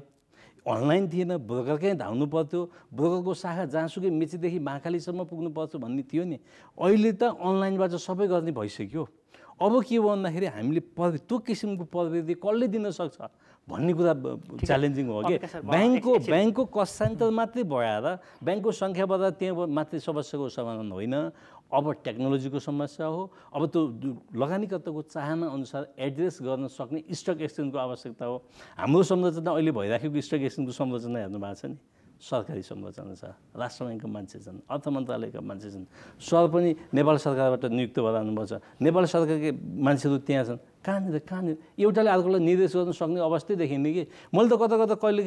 अनलाइन थिएन, ब्रोकरकै धाउनु पर्थ्यो, ब्रोकरको शाखा जहाँसुकै मेचीदेखि महाकालीसम्म पुग्नु पर्छ भन्ने थियो नि। अहिले त अनलाइनबाट सबै गर्ने भइसक्यो। अब के हो भन्दाखेरि हामीले त्यो किसिमको प्रविधि कसले दिन सक्छ भन्ने कुरा च्यालेन्जिङ हो कि। ब्याङ्कको कस्ट सेन्टर मात्रै भएर ब्याङ्कको सङ्ख्या बढ्दा त्यहाँ मात्रै समस्याको समाधान होइन। अब टेक्नोलोजीको समस्या हो। अब त्यो लगानीकर्ताको चाहना अनुसार एड्रेस गर्न सक्ने स्टक एक्सचेन्जको आवश्यकता हो। हाम्रो संरचना अहिले भइराखेको स्टक एक्सचेन्जको संरचना हेर्नु भएको छ नि, सरकारी संरचना छ, राष्ट्र ब्याङ्कका मान्छे छन्, अर्थ मन्त्रालयका मान्छे छन्, सर पनि नेपाल सरकारबाट नियुक्त भएर आउनुपर्छ, नेपाल सरकारकै मान्छेहरू त्यहाँ छन्। कहाँनिर एउटाले अर्कोलाई निर्देश गर्न सक्ने अवस्थै देखिने कि। मैले त कता कहिले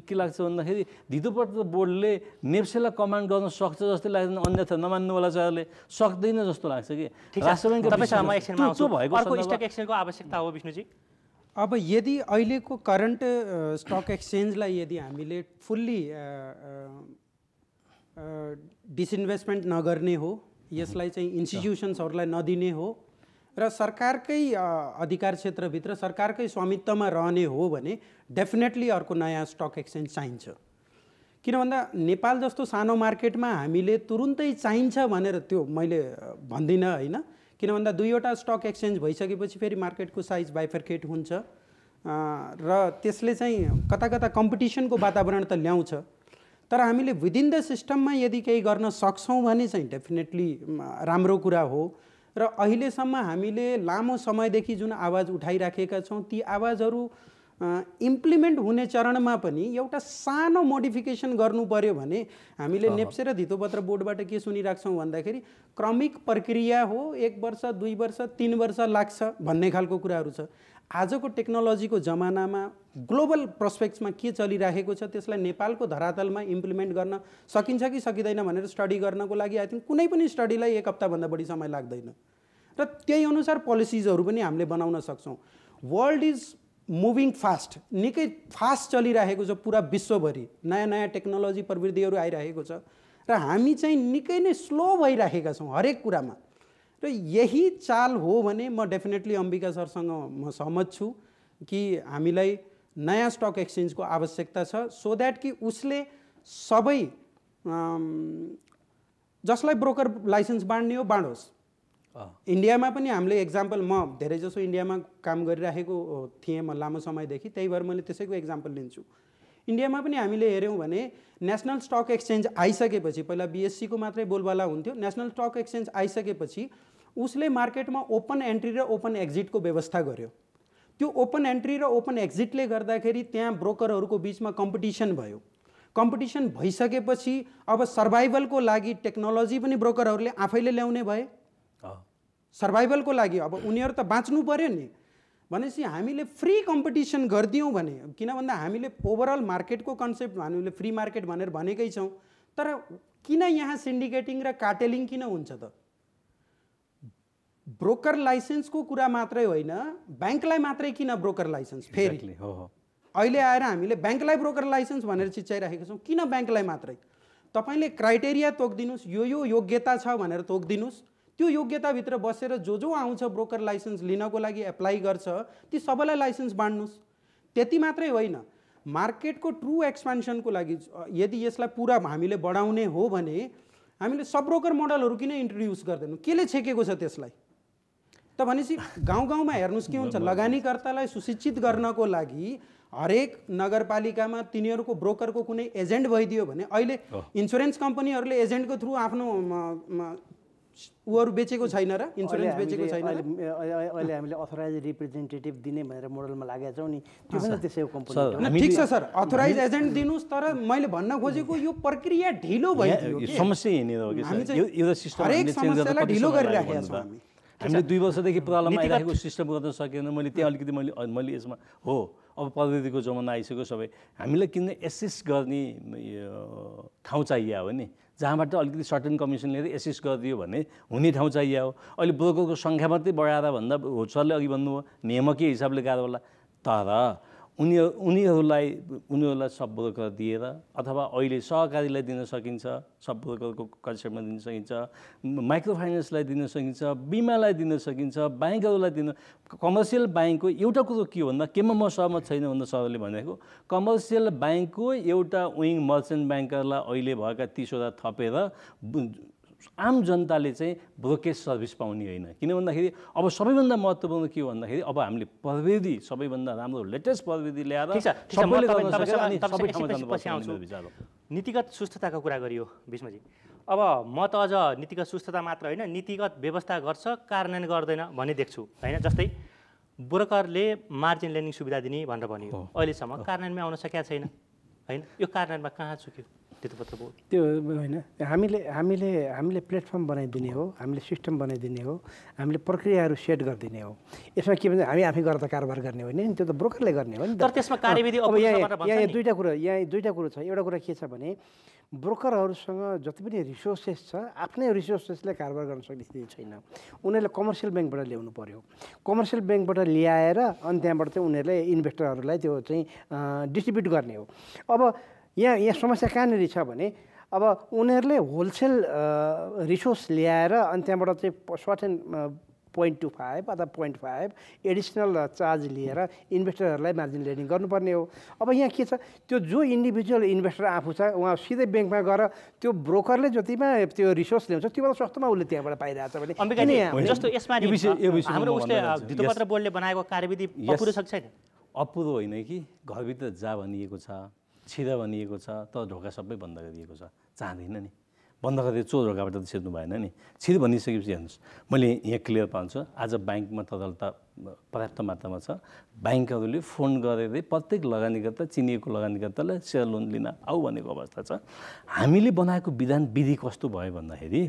के लाग्छ भन्दाखेरि धितोपत्र बोर्डले नेप्सेलाई कमान्ड गर्न सक्छ जस्तै लाग्दैन, अन्यथा नमान्नुवाला चारले सक्दैन जस्तो लाग्छ कि। राष्ट्र ब्याङ्कको स्टक एक्सचेन्जको आवश्यकता हो विष्णुजी। अब यदि अहिलेको करन्ट स्टक एक्सचेन्जलाई यदि हामीले फुल्ली डिसइन्भेस्टमेन्ट नगर्ने हो, यसलाई चाहिँ इन्स्टिट्युसन्सहरूलाई नदिने हो र सरकारकै अधिकार क्षेत्रभित्र सरकारकै स्वामित्वमा रहने हो भने डेफिनेटली अर्को नयाँ स्टक एक्सचेन्ज चाहिन्छ। किन भन्दा नेपाल जस्तो सानो मार्केटमा हामीले तुरुन्तै चाहिन्छ भनेर त्यो मैले भन्दिनँ होइन। किन भन्दा दुईवटा स्टक एक्सचेन्ज भइसकेपछि फेरि मार्केटको साइज बाइफर्केट हुन्छ र त्यसले चाहिँ कता कम्पिटिसनको वातावरण त ल्याउँछ। तर हामीले विदिन द सिस्टममा यदि केही गर्न सक्छौँ भने चाहिँ डेफिनेटली राम्रो कुरा हो। र अहिलेसम्म हामीले लामो समयदेखि जुन आवाज उठाइराखेका छौँ ती आवाजहरू इम्प्लिमेन्ट हुने चरणमा पनि एउटा सानो मोडिफिकेसन गर्नु पर्यो भने हामीले नेप्से र धितोपत्र बोर्डबाट के सुनिराख्छौँ भन्दाखेरि क्रमिक प्रक्रिया हो, 1 वर्ष 2 वर्ष 3 वर्ष लाग्छ भन्ने खालको कुराहरू छ। आजको टेक्नोलोजीको जमानामा ग्लोबल प्रोस्पेक्ट्समा के चलिरहेको छ त्यसलाई नेपालको धरातलमा इम्प्लिमेन्ट गर्न सकिन्छ कि सकिँदैन भनेर स्टडी गर्नको लागि आई थिङ्क कुनै पनि स्टडीलाई 1 हप्ताभन्दा बढी समय लाग्दैन र त्यही अनुसार पोलिसिजहरू पनि हामीले बनाउन सक्छौँ। वर्ल्ड इज मुभिङ फास्ट, निकै फास्ट चलिरहेको छ पुरा विश्वभरि, नयाँ टेक्नोलोजी प्रविधिहरू आइरहेको छ र हामी चाहिँ निकै नै स्लो भइरहेका छौँ हरेक कुरामा। र यही चाल हो भने म डेफिनेटली अम्बिका सरसँग म सहमत छु कि हामीलाई नयाँ स्टक एक्सचेन्जको आवश्यकता छ, सो द्याट कि उसले सबै जसलाई ब्रोकर लाइसेन्स बाँड्ने हो बाँडोस्। इन्डियामा पनि हामीले एक्जाम्पल, म धेरैजसो इन्डियामा काम गरिरहेको थिएँ म लामो समयदेखि, त्यही भएर मैले त्यसैको एक्जाम्पल लिन्छु। इन्डियामा पनि हामीले हेऱ्यौँ भने नेसनल स्टक एक्सचेन्ज आइसकेपछि, पहिला बिएससीको मात्रै बोलबाला हुन्थ्यो, नेसनल स्टक एक्सचेन्ज आइसकेपछि उसले मार्केटमा ओपन एन्ट्री र ओपन एक्जिटको व्यवस्था गर्यो। त्यो ओपन एन्ट्री र ओपन एक्जिटले गर्दाखेरि त्यहाँ ब्रोकरहरूको बिचमा कम्पिटिसन भयो। कम्पिटिसन भइसकेपछि अब सर्भाइभलको लागि टेक्नोलोजी पनि ब्रोकरहरूले आफैले ल्याउने भए। सर्भाइभलको लागि अब उनीहरू त बाँच्नु पर्यो नि, भनेपछि हामीले फ्री कम्पिटिसन गरिदियौँ भने, किन भन्दा हामीले ओभरअल मार्केटको कन्सेप्ट हामीले फ्री मार्केट भनेर भनेकै छौँ, तर किन यहाँ सिन्डिकेटिङ र कार्टेलिङ किन हुन्छ त? ब्रोकर लाइसेन्सको कुरा मात्रै होइन, ब्याङ्कलाई मात्रै किन ब्रोकर लाइसेन्स? फेरि अहिले आएर हामीले ब्याङ्कलाई ब्रोकर लाइसेन्स भनेर चिच्याइराखेका छौँ। किन ब्याङ्कलाई मात्रै? तपाईँले क्राइटेरिया तोकिदिनुहोस्, यो योग्यता छ भनेर तोकिदिनुहोस्, त्यो योग्यताभित्र बसेर जो आउँछ ब्रोकर लाइसेन्स लिनको लागि एप्लाई गर्छ ती सबैलाई लाइसेन्स बाँड्नुहोस्। त्यति मात्रै होइन, मार्केटको ट्रु एक्सपेन्सनको लागि यदि यसलाई पुरा हामीले बढाउने हो भने हामीले सब ब्रोकर मोडलहरू किन इन्ट्रोड्युस गर्दैनौँ? केले छेकेको छ त्यसलाई? त भनेपछि गाउँमा हेर्नुहोस् के हुन्छ, लगानीकर्तालाई सुशिक्षित गर्नको लागि हरेक नगरपालिकामा तिनीहरूको ब्रोकरको कुनै एजेन्ट भइदियो भने, अहिले इन्सुरेन्स कम्पनीहरूले एजेन्टको थ्रु आफ्नो उहरू बेचेको छैन र इन्सुरेन्स बेचेको छैन। अहिले हामीले अथोराइज रिप्रेजेन्टेटिभ दिने भनेर मोडलमा लागेका छौँ नि, त्यो पनि त्यसैको कम्पनी। ठिक छ सर, अथोराइज एजेन्ट दिनुहोस्, तर मैले भन्न खोजेको यो प्रक्रिया ढिलो भइदियो। समस्या यहीँनिर हो कि हरेक समस्यालाई ढिलो गरिराखेका छौँ हामी। हामीले 2 वर्षदेखि प्रब्लम आइरहेको सिस्टम गर्न सकेन। मैले त्यहाँ अलिकति मैले यसमा हो अब प्रविधिको जमाना आइसक्यो सबै हामीलाई किन एसिस्ट गर्ने ठाउँ चाहियो हो नि, जहाँबाट अलिकति सर्टेन कमिसन लिएर एसिस्ट गरिदियो भने हुने ठाउँ चाहियो हो। अहिले ब्रोकरको सङ्ख्या मात्रै बढाएर भन्दा सरले अघि भन्नुभयो नियामकीय हिसाबले गाह्रो होला, तर उनीहरूलाई सब ब्रोकर दिएर अथवा अहिले सहकारीलाई दिन सकिन्छ, सब ब्रोकरको कन्सेप्टमा दिन सकिन्छ, माइक्रो फाइनेन्सलाई दिन सकिन्छ, बिमालाई दिन सकिन्छ, ब्याङ्कहरूलाई दिन। कमर्सियल ब्याङ्कको एउटा कुरो के हो भन्दा केमा म सहमत छैन भन्दा सरले भनेको कमर्सियल ब्याङ्कको एउटा विङ मर्चेन्ट ब्याङ्करलाई अहिले भएका 30वटा थपेर आम जनताले चाहिँ ब्रोकेज सर्भिस पाउने होइन। किन भन्दाखेरि अब सबैभन्दा महत्त्वपूर्ण के हो भन्दाखेरि अब हामीले प्रविधि सबैभन्दा राम्रो लेटेस्ट प्रविधि ल्याएर नीतिगत सुस्थताको कुरा गरियो भीष्मजी। अब म त अझ नीतिगत सुस्थता मात्र होइन नीतिगत व्यवस्था गर्छ कार्यान्वयन गर्दैन भन्ने देख्छु होइन। जस्तै ब्रोकरले मार्जिन लेन्डिङ सुविधा दिने भनेर भनियो, अहिलेसम्म कार्यान्वयनमा आउन सकेका छैन होइन। यो कार्यान्वयनमा कहाँ चुक्यो त्यो होइन। हामीले प्लेटफर्म बनाइदिने हो, हामीले सिस्टम बनाइदिने हो, हामीले प्रक्रियाहरू सेट गरिदिने हो। यसमा के भन्छ हामी आफै गरेर कारोबार गर्ने होइन नि, त्यो त ब्रोकरले गर्ने हो नि। तर त्यसमा कार्यविधि अब यहाँ दुईवटा कुरो छ। एउटा कुरा के छ भने ब्रोकरहरूसँग जति पनि रिसोर्सेस छ आफ्नै रिसोर्सेसले कारोबार गर्न सक्ने स्थिति छैन। उनीहरूले कमर्सियल ब्याङ्कबाट ल्याउनु पर्यो। कमर्सियल ब्याङ्कबाट ल्याएर अनि त्यहाँबाट चाहिँ उनीहरूले इन्भेस्टरहरूलाई त्यो चाहिँ डिस्ट्रिब्युट गर्ने हो। अब यहाँ समस्या कहाँनिर छ भने अब उनीहरूले होलसेल रिसोर्स ल्याएर अनि त्यहाँबाट चाहिँ सर्टेन 0.25 अथवा 0.5 एडिसनल चार्ज लिएर इन्भेस्टरहरूलाई मार्जिन लेन्डिङ गर्नुपर्ने हो। अब यहाँ के छ, त्यो जो इन्डिभिजुअल इन्भेस्टर आफू छ उहाँ सिधै ब्याङ्कमा गएर त्यो ब्रोकरले जतिमा त्यो रिसोर्स ल्याउँछ त्योभन्दा सस्तोमा उसले त्यहाँबाट पाइरहेछ भने जस्तो यसमा हाम्रो उसले धितोपत्र बोर्डले बनाएको कार्यविधि अपुरो छ छैन? अपुरो होइन कि घरभित्र जा भनिएको छ, छिर भनिएको छ, तर ढोका सबै बन्द गरिएको छ। चाहँदैन नि बन्द गरेर चोर ढोकाबाट त छिर्नु भएन नि। छिर भनिसकेपछि हेर्नुहोस् मैले यहाँ क्लियर पाउँछु आज ब्याङ्कमा तरलता पर्याप्त मात्रामा छ। ब्याङ्कहरूले फोन गरेर प्रत्येक लगानीकर्ता चिनिएको लगानीकर्तालाई सेयर लोन लिन आऊ भनेको अवस्था छ। हामीले बनाएको विधि कस्तो भयो भन्दाखेरि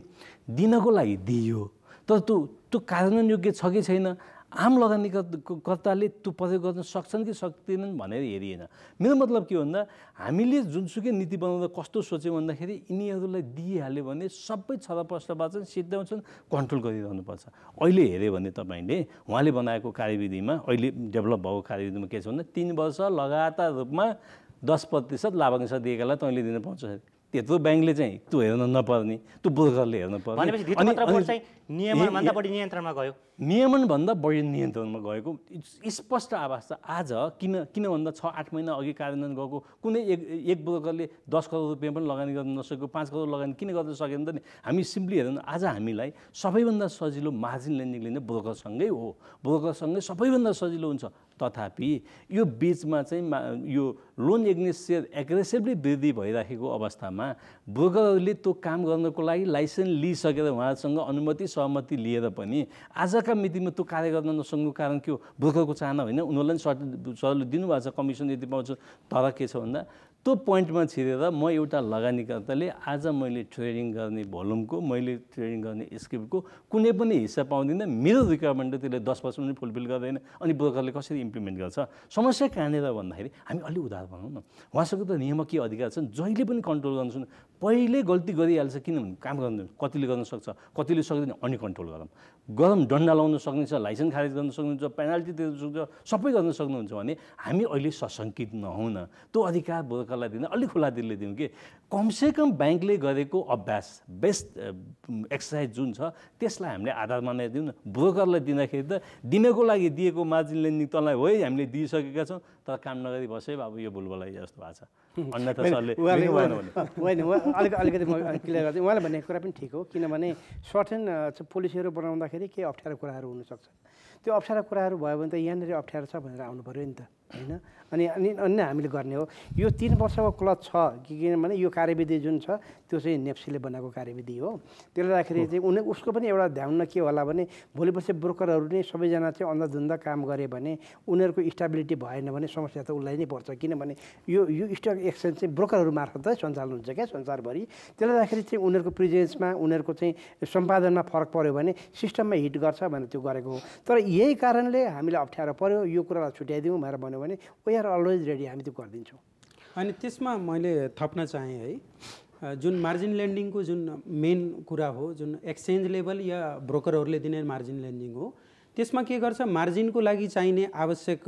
दिनको लागि दियो तर त्यो कार्यान्वयन योग्य छ कि छैन, आम लगानीकर्ताले त्यो प्रयोग गर्न सक्छन् कि सक्दैनन् भनेर हेरिएन। मेरो मतलब के भन्दा हामीले जुनसुकै नीति बनाउँदा कस्तो सोच्यौँ भन्दाखेरि यिनीहरूलाई दिइहाल्यो भने सबै छरप्रष्ट पार्छन्, सिद्ध्याउँछन्, कन्ट्रोल गरिरहनुपर्छ। अहिले हेऱ्यो भने तपाईँले उहाँले बनाएको कार्यविधिमा अहिले डेभलप भएको कार्यविधिमा के छ भन्दा 3 वर्ष लगातार रूपमा 10% लाभांश दिएकालाई तैँले दिन पाउँछ। त्यत्रो ब्याङ्कले चाहिँ त्यो हेर्न नपर्ने, त्यो ब्रोकरले हेर्न पर्ने। नियमनभन्दा बढी नियन्त्रणमा गयो, नियमनभन्दा बढी नियन्त्रणमा गएको स्पष्ट आभास छ। आज किन भन्दा 6-8 महिना अघि कार्यान्वयन गएको कुनै एक ब्रोकरले 10 करोड रुपियाँ पनि लगानी गर्न नसकेको 5 करोड लगानी किन गर्न सकेन त नि? हामी सिम्पली हेर्नु आज हामीलाई सबैभन्दा सजिलो मार्जिन लेन्डिङ लिने ब्रोकरसँगै हो, ब्रोकरसँगै सबैभन्दा सजिलो हुन्छ। तथापि यो बिचमा चाहिँ यो लोन एग्नेस्ट सेयर एग्रेसिभली वृद्धि भइराखेको अवस्थामा ब्रोकरहरूले त्यो काम गर्नको लागि लाइसेन्स लिइसकेर उहाँसँग अनुमति सहमति लिएर पनि आजका मितिमा त्यो कार्य गर्न नसक्नुको कारण के हो? ब्रोकरको चाहना होइन, उनीहरूलाई सरले दिनुभएको छ कमिसन यति पाउँछ। तर के छ भन्दा त्यो पोइन्टमा छिरेर म एउटा लगानीकर्ताले आज मैले ट्रेडिङ गर्ने भोल्युमको मैले ट्रेडिङ गर्ने स्क्रिप्टको कुनै पनि हिस्सा पाउँदिनँ, मेरो रिक्वायरमेन्ट त्यसले 10% पनि फुलफिल गर्दैन। अनि ब्रोकरले कसरी इम्प्लिमेन्ट गर्छ? समस्या कहाँनिर भन्दाखेरि हामी अलि उधार बनाउँ न। उहाँसँग त नियामकीय अधिकार छन्, जहिले पनि कन्ट्रोल गर्नु सक्नु। पहिले गल्ती गरिहाल्छ किनभने काम गर्दैन, कतिले गर्न सक्छ कतिले सक्दैन, अनि कन्ट्रोल गरौँ, डन्डा लाउन सक्नुहुन्छ, लाइसेन्स खारेज गर्न सक्नुहुन्छ, पेनाल्टी तिर्न सक्नुहुन्छ, सबै गर्न सक्नुहुन्छ भने हामी अहिले सशङ्कित नहौँ न। त्यो अधिकार ब्रोकरलाई दिन अलिक खुला दिलले दिउँ कि कमसेकम ब्याङ्कले गरेको अभ्यास बेस्ट एक्सर्साइज जुन छ त्यसलाई हामीले आधार मानेर दिउँ न। ब्रोकरलाई दिँदाखेरि त दिनको लागि दिएको मार्जिन लेन्डिङ तँलाई हो हामीले दिइसकेका छौँ, तर काम नगरी बसे बाबु यो बुलबुलाई जस्तो भएको छ। अन्यथा सरले अलिकति म क्लियर गर्छु। उहाँले भनेको कुरा पनि ठिक हो, किनभने सर्टेन पोलिसीहरू बनाउँदाखेरि केही अप्ठ्यारो कुराहरू हुनसक्छ। त्यो अप्ठ्यारो कुराहरू भयो भने त यहाँनिर अप्ठ्यारो छ भनेर आउनु पऱ्यो नि त। होइन। अनि अनि अन्य हामीले गर्ने हो यो 3 वर्षको क्लज छ किनभने यो कार्यविधि जुन छ त्यो चाहिँ नेप्सीले बनाएको कार्यविधि हो। त्यसले गर्दाखेरि चाहिँ उसको पनि एउटा ध्यान के होला भने भोलि पर्सि ब्रोकरहरू नै सबैजना चाहिँ अन्धाधुन्दा काम गरे भने उनीहरूको स्टेबिलिटी भएन भने समस्या त उसलाई नै पर्छ किनभने यो स्टक एक्सचेन्ज चाहिँ ब्रोकरहरू मार्फत सञ्चालन हुन्छ क्या संसारभरि। त्यसले गर्दाखेरि चाहिँ उनीहरूको प्रेजेन्समा उनीहरूको चाहिँ सम्पादनमा फरक पऱ्यो भने सिस्टममा हिट गर्छ भनेर त्यो गरेको हो। तर यही कारणले हामीलाई अप्ठ्यारो पऱ्यो यो कुरालाई छुट्याइदिउँ भनेर भन्यो भने वी आर अलवेज रेडी, हामी त्यो गरिदिन्छौँ। अनि त्यसमा मैले थप्न चाहेँ है जुन मार्जिन लेन्डिङको जुन मेन कुरा हो जुन एक्सचेन्ज लेभल या ब्रोकरहरूले दिने मार्जिन लेन्डिङ हो त्यसमा के गर्छ मार्जिनको लागि चाहिने आवश्यक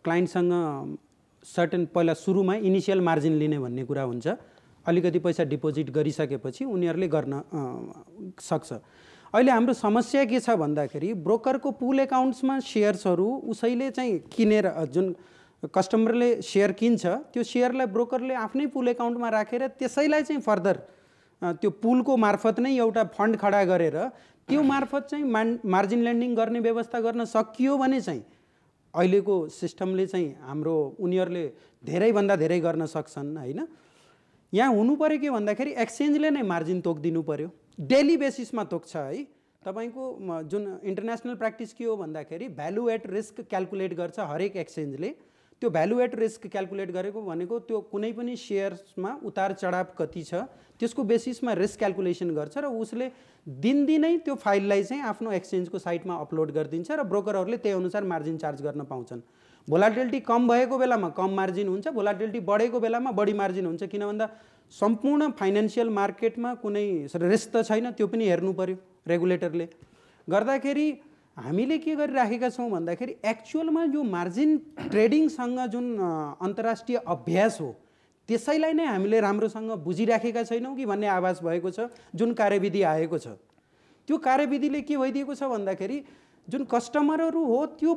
क्लाइन्टसँग सर्टेन पहिला सुरुमा इनिसियल मार्जिन लिने भन्ने कुरा हुन्छ। अलिकति पैसा डिपोजिट गरिसकेपछि उनीहरूले गर्न सक्छ। अहिले हाम्रो समस्या के छ भन्दाखेरि ब्रोकरको पुल एकाउन्ट्समा सेयर्सहरू उसैले चाहिँ किनेर जुन कस्टमरले सेयर किन्छ त्यो सेयरलाई ब्रोकरले आफ्नै पुल एकाउन्टमा राखेर त्यसैलाई चाहिँ फर्दर त्यो पुलको मार्फत नै एउटा फन्ड खडा गरेर त्यो मार्फत चाहिँ मार्जिन लेन्डिङ गर्ने व्यवस्था गर्न सकियो भने चाहिँ अहिलेको सिस्टमले चाहिँ हाम्रो उनीहरूले धेरैभन्दा धेरै गर्न सक्छन् होइन। यहाँ हुनु पऱ्यो के भन्दाखेरि एक्सचेन्जले नै मार्जिन तोकिदिनु पऱ्यो, डेली बेसिसमा तोक्छ है। तपाईँको जुन इन्टरनेसनल प्र्याक्टिस के हो भन्दाखेरि भ्यालु एट रिस्क क्यालकुलेट गर्छ हरेक एक्सचेन्जले। त्यो भ्यालु एट रिस्क क्यालकुलेट गरेको भनेको त्यो कुनै पनि सेयर्समा उतार चढाव कति छ त्यसको बेसिसमा रिस्क क्यालकुलेसन गर्छ र उसले दिनदिनै त्यो फाइललाई चाहिँ आफ्नो एक्सचेन्जको साइटमा अपलोड गरिदिन्छ र ब्रोकरहरूले त्यही अनुसार मार्जिन चार्ज गर्न पाउँछन्। भोलाटिलिटी कम भएको बेलामा कम मार्जिन हुन्छ, भोलाटिलिटी बढेको बेलामा बढी मार्जिन हुन्छ किन भन्दा सम्पूर्ण फाइनेन्सियल मार्केटमा कुनै रिस्क त छैन, त्यो पनि हेर्नु पर्यो रेगुलेटरले गर्दाखेरि। हामीले के गरिराखेका छौँ भन्दाखेरि एक्चुअलमा यो मार्जिन ट्रेडिङसँग जुन अन्तर्राष्ट्रिय अभ्यास हो त्यसैलाई नै हामीले राम्रोसँग बुझिराखेका छैनौँ कि भन्ने आभास भएको छ। जुन कार्यविधि आएको छ त्यो कार्यविधिले के भइदिएको छ भन्दाखेरि जुन कस्टमरहरू हो त्यो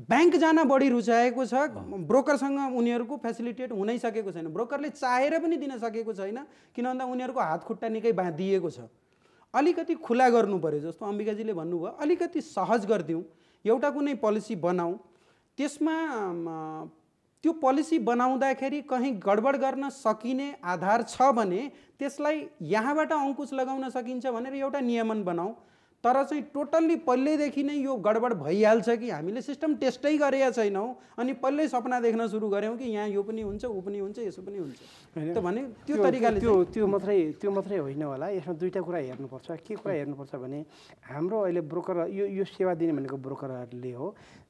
ब्याङ्क जान बढी रुचाएको छ, ब्रोकरसँग उनीहरूको फेसिलिटेट हुनै सकेको छैन, ब्रोकरले चाहेर पनि दिन सकेको छैन किन भन्दा उनीहरूको हात खुट्टा निकै बाँधिएको छ। अलिकति खुला गर्नु पर्यो जस्तो अम्बिकाजीले भन्नुभयो, अलिकति सहज गरिदिउँ, एउटा कुनै पोलिसी बनाऊ, त्यसमा त्यो पोलिसी बनाउँदाखेरि कहीँ गडबड गर्न सकिने आधार छ भने त्यसलाई यहाँबाट अङ्कुश लगाउन सकिन्छ भनेर एउटा नियमन बनाऊ। तर चाहिँ टोटल्ली पहिल्यैदेखि नै यो गडबड भइहाल्छ कि हामीले सिस्टम टेस्टै गरेका छैनौँ अनि पहिल्यै सपना देख्न सुरु गऱ्यौँ कि यहाँ यो पनि हुन्छ ऊ पनि हुन्छ यसो पनि हुन्छ त भने त्यो तरिकाले त्यो मात्रै होइन होला। यसमा दुईवटा कुरा हेर्नुपर्छ। के कुरा हेर्नुपर्छ भने हाम्रो अहिले ब्रोकर यो सेवा दिने भनेको ब्रोकरहरूले हो।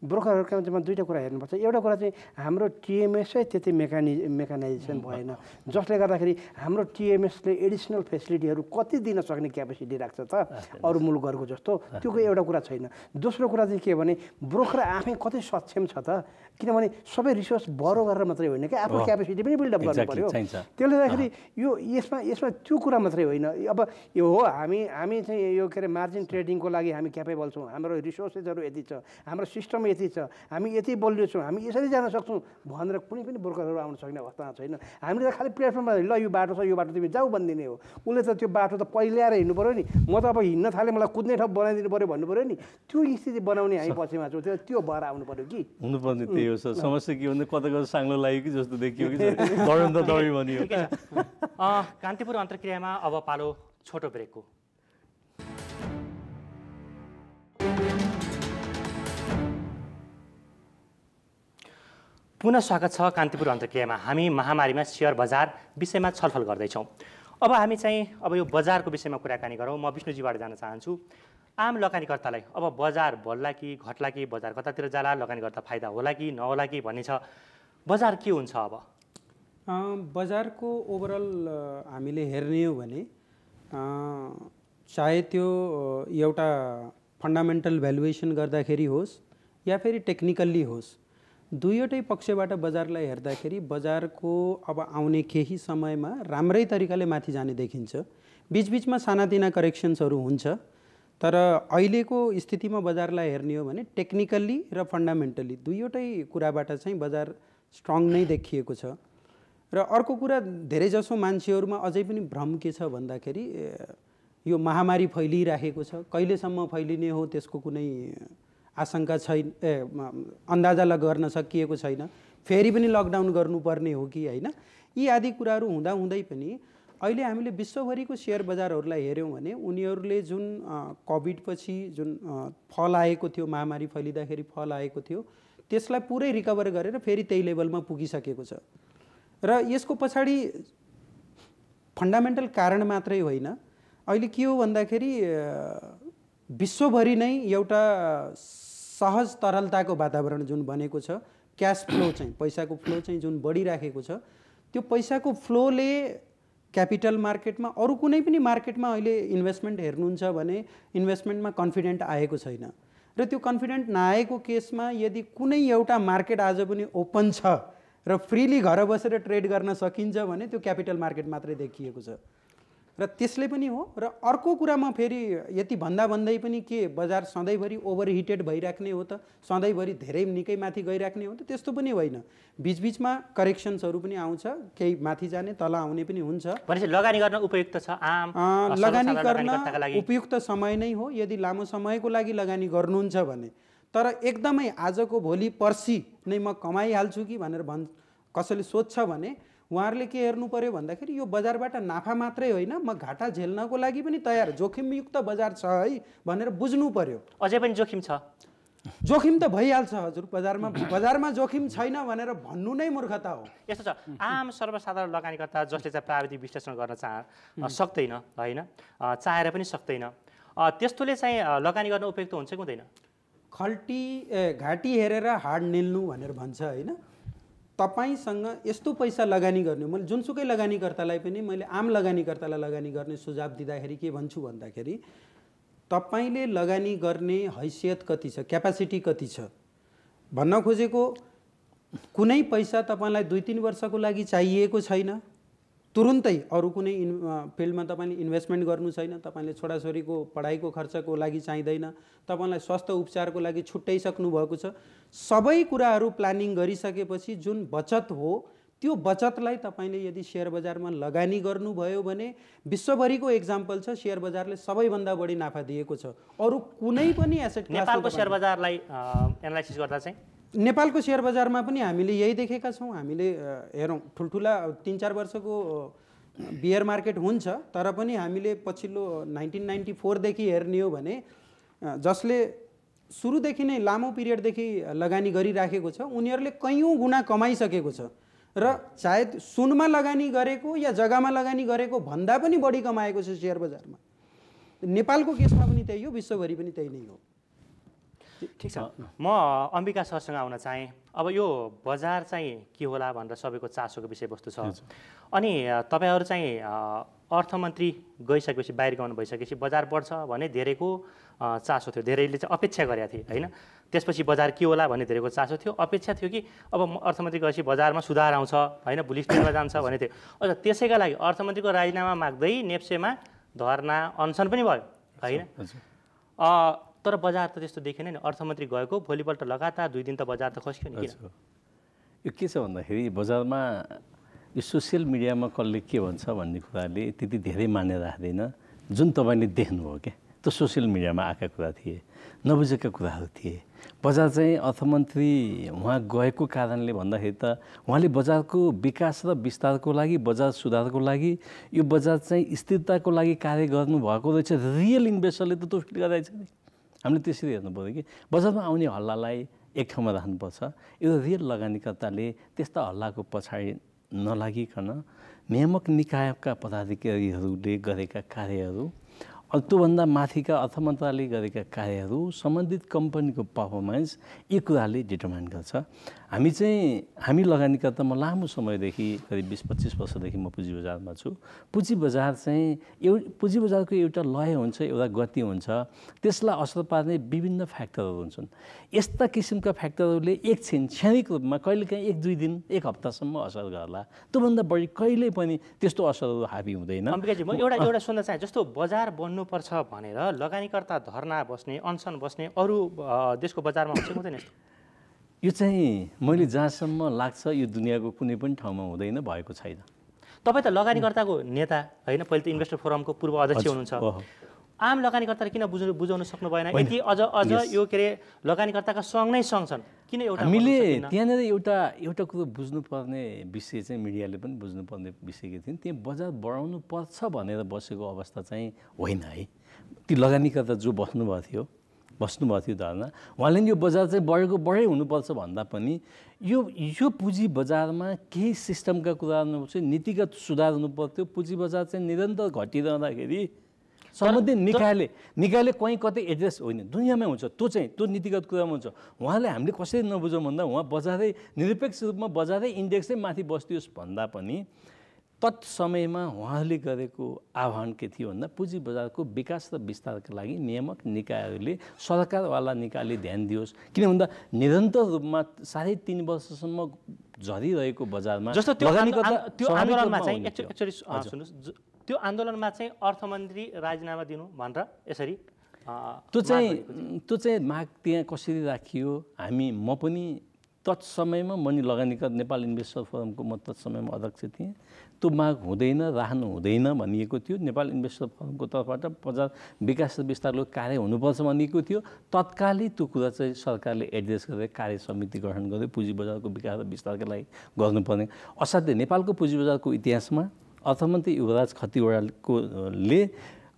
ब्रोकरहरूका चाहिँ दुईवटा कुरा हेर्नुपर्छ। एउटा कुरा चाहिँ हाम्रो टिएमएसै त्यति मेकानाइजेसन भएन जसले गर्दाखेरि हाम्रो टिएमएसले एडिसनल फेसिलिटीहरू कति दिन सक्ने क्यापेसिटी राख्छ त अरू मुलुकहरूको जस्तो, त्यो एउटा कुरा छैन। दोस्रो कुरा चाहिँ के भने ब्रोकर आफै कति सक्षम छ त, किनभने सबै रिसोर्स बरो गरेर मात्रै होइन क्या, आफ्नो क्यापेसिटी पनि बिल्डअप गर्नु पर्यो। त्यसले गर्दाखेरि यो यसमा त्यो कुरा मात्रै होइन। अब यो हो हामी चाहिँ यो के अरे मार्जिन ट्रेडिङको लागि हामी क्यापेबल छौँ, हाम्रो रिसोर्सेसहरू यति छ, हाम्रो सिस्टम यति छ, हामी यति बलियो छौँ, हामी यसरी जान सक्छौँ भनेर कुनै पनि ब्रोकरहरू आउन सक्ने अवस्था छैन। हामीले त खालि प्लेटफर्ममा ल यो बाटो छ, यो बाटो तिमी जाऊ भनिदिने हो। उसले त त्यो बाटो त पहिला आएर हिँड्नु पऱ्यो नि, म त अब हिँड्न थालेँ मलाई कुद्ने ठाउँ बनाइदिनु पऱ्यो भन्नु पऱ्यो नि। त्यो स्थिति बनाउने हामी पछिमा छौँ, त्यो भएर आउनु पऱ्यो कि हुनुपर्ने त्यही हो सर। समस्या के भन्दा कता कता साङ्लो लाग्यो कि जस्तो देखियो कि दौडन त दौडी भनियो। कान्तिपुर अन्तर्क्रियामा अब पालो छोटो ब्रेकको। पुनः स्वागत छ कान्तिपुर अन्तर्क्रियामा। हामी महामारीमा सेयर बजार विषयमा छलफल गर्दैछौँ। अब हामी चाहिँ अब यो बजारको विषयमा कुराकानी गरौँ। म विष्णुजीबाट जान चाहन्छु। आम लगानीकर्तालाई अब बजार बढ्ला कि घट्ला कि, बजार कतातिर जाला, लगानीकर्ता फाइदा होला कि नहोला कि भन्ने छ, बजार के हुन्छ अब? बजारको ओभरअल हामीले हेर्ने हो भने चाहे त्यो एउटा फन्डामेन्टल भ्यालुएसन गर्दाखेरि होस् या फेरि टेक्निकल्ली होस्, दुईवटै पक्षबाट बजारलाई हेर्दाखेरि बजारको अब आउने केही समयमा राम्रै तरिकाले माथि जाने देखिन्छ। बिचबिचमा सानातिना करेक्सन्सहरू हुन्छ, तर अहिलेको स्थितिमा बजारलाई हेर्ने हो भने टेक्निकल्ली र फन्डामेन्टल्ली दुईवटै कुराबाट चाहिँ बजार स्ट्रङ नै देखिएको छ। र अर्को कुरा धेरैजसो मान्छेहरूमा अझै पनि भ्रम के छ भन्दाखेरि यो महामारी फैलिरहेको छ, कहिलेसम्म फैलिने हो त्यसको कुनै आशंका छैन, अन्दाजा गर्न सकिएको छैन। फेरि पनि लकडाउन गर्नुपर्ने हो कि होइन, यी आदि कुराहरू हुँदाहुँदै पनि अहिले हामीले विश्वभरिको सेयर बजारहरूलाई हेऱ्यौँ भने उनीहरूले जुन कोभिडपछि जुन फल आएको थियो, महामारी फैलिँदाखेरि फल आएको थियो, त्यसलाई पुरै रिकभर गरेर फेरि त्यही लेभलमा पुगिसकेको छ। र यसको पछाडि फन्डामेन्टल कारण मात्रै होइन, अहिले के हो भन्दाखेरि विश्वभरि नै एउटा सहज तरलताको वातावरण जुन बनेको छ, क्यास फ्लो चाहिँ पैसाको फ्लो चाहिँ जुन बढिराखेको छ, त्यो पैसाको फ्लोले क्यापिटल मार्केटमा अरू कुनै पनि मार्केटमा अहिले इन्भेस्टमेन्ट हेर्नुहुन्छ भने इन्भेस्टमेन्टमा कन्फिडेन्ट आएको छैन। र त्यो कन्फिडेन्ट नआएको केसमा यदि कुनै एउटा मार्केट आज पनि ओपन छ र फ्रीली घर बसेर ट्रेड गर्न सकिन्छ भने त्यो क्यापिटल मार्केट मात्रै देखिएको छ। र त्यसले पनि हो। र अर्को कुरामा फेरि यति भन्दै पनि के बजार सधैँभरि ओभरहिटेड भइराख्ने हो त, सधैँभरि धेरै निकै माथि गइराख्ने हो त? त्यस्तो पनि होइन। बीचबीचमा करेक्सन्सहरू पनि आउँछ, केही माथि जाने तल आउने पनि हुन्छ। भनेपछि लगानी गर्न उपयुक्त छ, लगानी गर्न उपयुक्त समय नै हो यदि लामो समयको लागि लगानी गर्नुहुन्छ भने। तर एकदमै आजको भोलि पर्सि नै म कमाइहाल्छु कि भनेर कसैले सोध्छ भने उहाँहरूले के हेर्नु पर्यो भन्दाखेरि यो बजारबाट नाफा मात्रै होइन, म घाटा झेल्नको लागि पनि तयार, जोखिमयुक्त बजार छ है भनेर बुझ्नु पर्यो। अझै पनि जोखिम छ? जोखिम त भइहाल्छ हजुर, बजारमा जोखिम छैन भनेर भन्नु नै मूर्खता हो। यस्तो छ, आम सर्वसाधारण लगानीकर्ता जसले चाहिँ प्राविधिक विश्लेषण गर्न सक्दैन होइन, चाहेर पनि सक्दैन, त्यस्तोले चाहिँ लगानी गर्न उपयुक्त हुन्छ कि हुँदैन? घाँटी हेरेर हाड निल्नु भनेर भन्छ होइन। तपाईसँग यस्तो पैसा लगानी गर्ने, मैले जुनसुकै लगानीकर्तालाई पनि मैले आम लगानीकर्तालाई लगानी गर्ने सुझाव दिँदाखेरि के भन्छु भन्दाखेरि तपाईले लगानी गर्ने हैसियत कति छ, क्यापासिटी कति छ भन्न खोजेको, कुनै पैसा तपाईलाई 2-3 वर्षको लागि चाहिएको छैन, तुरुन्तै अरू कुनै फिल्डमा तपाईले इन्भेस्टमेन्ट गर्नु छैन, तपाईले छोराछोरीको पढाइको खर्चको लागि चाहिँदैन, तपाईलाई स्वास्थ्य उपचारको लागि छुट्याइसक्नु भएको छ, सबै कुराहरू प्लानिङ गरिसकेपछि जुन बचत हो त्यो बचतलाई तपाईले यदि सेयर बजारमा लगानी गर्नुभयो भने विश्वभरिको एक्जाम्पल छ, सेयर बजारले सबैभन्दा बढी नाफा दिएको छ। अरू कुनै पनि एसेट क्लास नेपालको सेयर बजारलाई एनालाइसिस गर्दा चाहिँ नेपालको सेयर बजारमा पनि हामीले यही देखेका छौँ। हामीले हेरौँ ठुल्ठुला 3-4 वर्षको बियर मार्केट हुन्छ, तर पनि हामीले पछिल्लो 1994 देखि हेर्ने हो भने जसले सुरुदेखि नै लामो पिरियडदेखि लगानी गरिराखेको छ उनीहरूले कैयौँ गुणा कमाइसकेको छ र सायद सुनमा लगानी गरेको या जग्गामा लगानी गरेको भन्दा पनि बढी कमाएको छ सेयर बजारमा। नेपालको केसमा पनि त्यही हो, विश्वभरि पनि त्यही नै हो। ठिक छ, म अम्बिका सरसँग आउन चाहेँ। अब यो बजार चाहिँ के होला भनेर सबैको चासोको विषयवस्तु छ। अनि तपाईँहरू चाहिँ अर्थमन्त्री गइसकेपछि, बाहिर गाउनु भइसकेपछि बजार बढ्छ भने धेरैको चासो थियो, धेरैले चाहिँ अपेक्षा गरेका थिए होइन। त्यसपछि बजार के होला भन्ने धेरैको चासो थियो, अपेक्षा थियो कि अब अर्थमन्त्री गएपछि बजारमा सुधार आउँछ होइन, भोलि स्टेजमा जान्छ भन्ने थियो। अझ त्यसैका लागि अर्थमन्त्रीको राजीनामा माग्दै नेप्सेमा धरना अनसन पनि भयो होइन। तर बजार त त्यस्तो देखेन नि, अर्थमन्त्री गएको भोलिपल्ट लगातार 2 दिन त बजार त खस्यो नि। किन यो के छ भन्दाखेरि बजारमा यो सोसियल मिडियामा कसले के भन्छ भन्ने कुराले त्यति धेरै मान्य राख्दैन। जुन तपाईँले देख्नुभयो क्या त्यो सोसियल मिडियामा आएका कुरा थिए, नबुझेका कुराहरू थिए। बजार चाहिँ अर्थमन्त्री उहाँ गएको कारणले भन्दाखेरि त उहाँले बजारको विकास र विस्तारको लागि, बजार सुधारको लागि, यो बजार चाहिँ स्थिरताको लागि कार्य गर्नुभएको रहेछ। रियल इन्भेस्टरले त त्यो फिल गराएछ नि। हामीले त्यसरी हेर्नु पऱ्यो कि बजारमा आउने हल्लालाई एक ठाउँमा राख्नुपर्छ। एउटा रियल लगानीकर्ताले त्यस्ता हल्लाको पछाडि नलागिकन नियामक निकायका पदाधिकारीहरूले गरेका कार्यहरू, त्योभन्दा माथिका अर्थ मन्त्रालयले गरेका कार्यहरू, सम्बन्धित कम्पनीको पर्फर्मेन्स, यी कुराले डिटर्माइन गर्छ। हामी लगानीकर्ता म लामो समयदेखि करिब 20-25 वर्षदेखि म पुँजी बजारमा छु। पुँजी बजार चाहिँ पुँजी बजारको एउटा लय हुन्छ, एउटा गति हुन्छ, त्यसलाई असर पार्ने विभिन्न फ्याक्टरहरू हुन्छन्। यस्ता किसिमका फ्याक्टरहरूले एकछिन क्षणिक रूपमा कहिलेकाहीँ 1-2 दिन 1 हप्तासम्म असर गर्ला, त्योभन्दा बढी कहिले पनि त्यस्तो असरहरू हाबी हुँदैन। अम्बिकाजी, म एउटा सुन्न चाहे, जस्तो बजार बन्नुपर्छ भनेर लगानीकर्ता धरना बस्ने, अनसन बस्ने अरू देशको बजारमा हुन्छ हुँदैन यस्तो? यो चाहिँ मैले जहाँसम्म लाग्छ यो दुनियाँको कुनै पनि ठाउँमा हुँदैन, भएको छैन। तपाईँ त लगानीकर्ताको नेता होइन, पहिले त इन्भेस्टर फोरमको पूर्व अध्यक्ष हुनुहुन्छ। आम लगानीकर्ताले किन बुझाउन सक्नु भएन? यदि अझ यो के अरे लगानीकर्ताका सँगै छन्, किन एउटा हामीले त्यहाँनिर एउटा कुरो बुझ्नुपर्ने विषय चाहिँ मिडियाले पनि बुझ्नुपर्ने विषय के थियो, त्यहाँ बजार बढाउनु पर्छ भनेर बसेको अवस्था चाहिँ होइन है। ती लगानीकर्ता जो बस्नुभएको थियो धारणा, उहाँले यो बजार चाहिँ बढै हुनुपर्छ भन्दा पनि यो पुँजी बजारमा केही सिस्टमका कुराहरू चाहिँ नीतिगत सुधार हुनुपर्थ्यो। पुँजी बजार चाहिँ निरन्तर घटिरहँदाखेरि सम्बन्धित निकायले कहीँ कतै एड्रेस होइन, दुनियाँमै हुन्छ त्यो नीतिगत कुरामा हुन्छ। उहाँले हामीले कसरी नबुझौँ भन्दा उहाँ बजारै निरपेक्ष रूपमा बजारै इन्डेक्सै माथि बस्दियोस् भन्दा पनि तत्समयमा उहाँले गरेको आह्वान के थियो भन्दा पुँजी बजारको विकास र विस्तारका लागि नियामक निकायहरूले सरकारवाला निकायले ध्यान दियोस्। किन भन्दा निरन्तर रूपमा 3.5 वर्षसम्म झरिरहेको बजारमा जस्तो त्यो आन्दोलनमा चाहिँ एक्चुअली सुन्नुहोस्, त्यो आन्दोलनमा चाहिँ अर्थमन्त्री राजीनामा दिनु भनेर यसरी त्यो चाहिँ माग त्यहाँ कसरी राखियो। म पनि तत्समयमा मनी लगानीकर्ता नेपाल इन्भेस्टर फोरमको म तत्समयमा अध्यक्ष थिएँ। त्यो माग हुँदैन, राख्नु हुँदैन भनिएको थियो। नेपाल इन्भेस्टर फोरमको तर्फबाट बजार विकास र विस्तारको कार्य हुनुपर्छ भनिएको थियो। तत्कालै त्यो कुरा चाहिँ सरकारले एड्रेस गरेर कार्य समिति गठन गर्दै पुँजी बजारको विकास र विस्तारका लागि गर्नुपर्ने। असाध्यै नेपालको पुँजी बजारको इतिहासमा अर्थमन्त्री युवराज खतिवडाले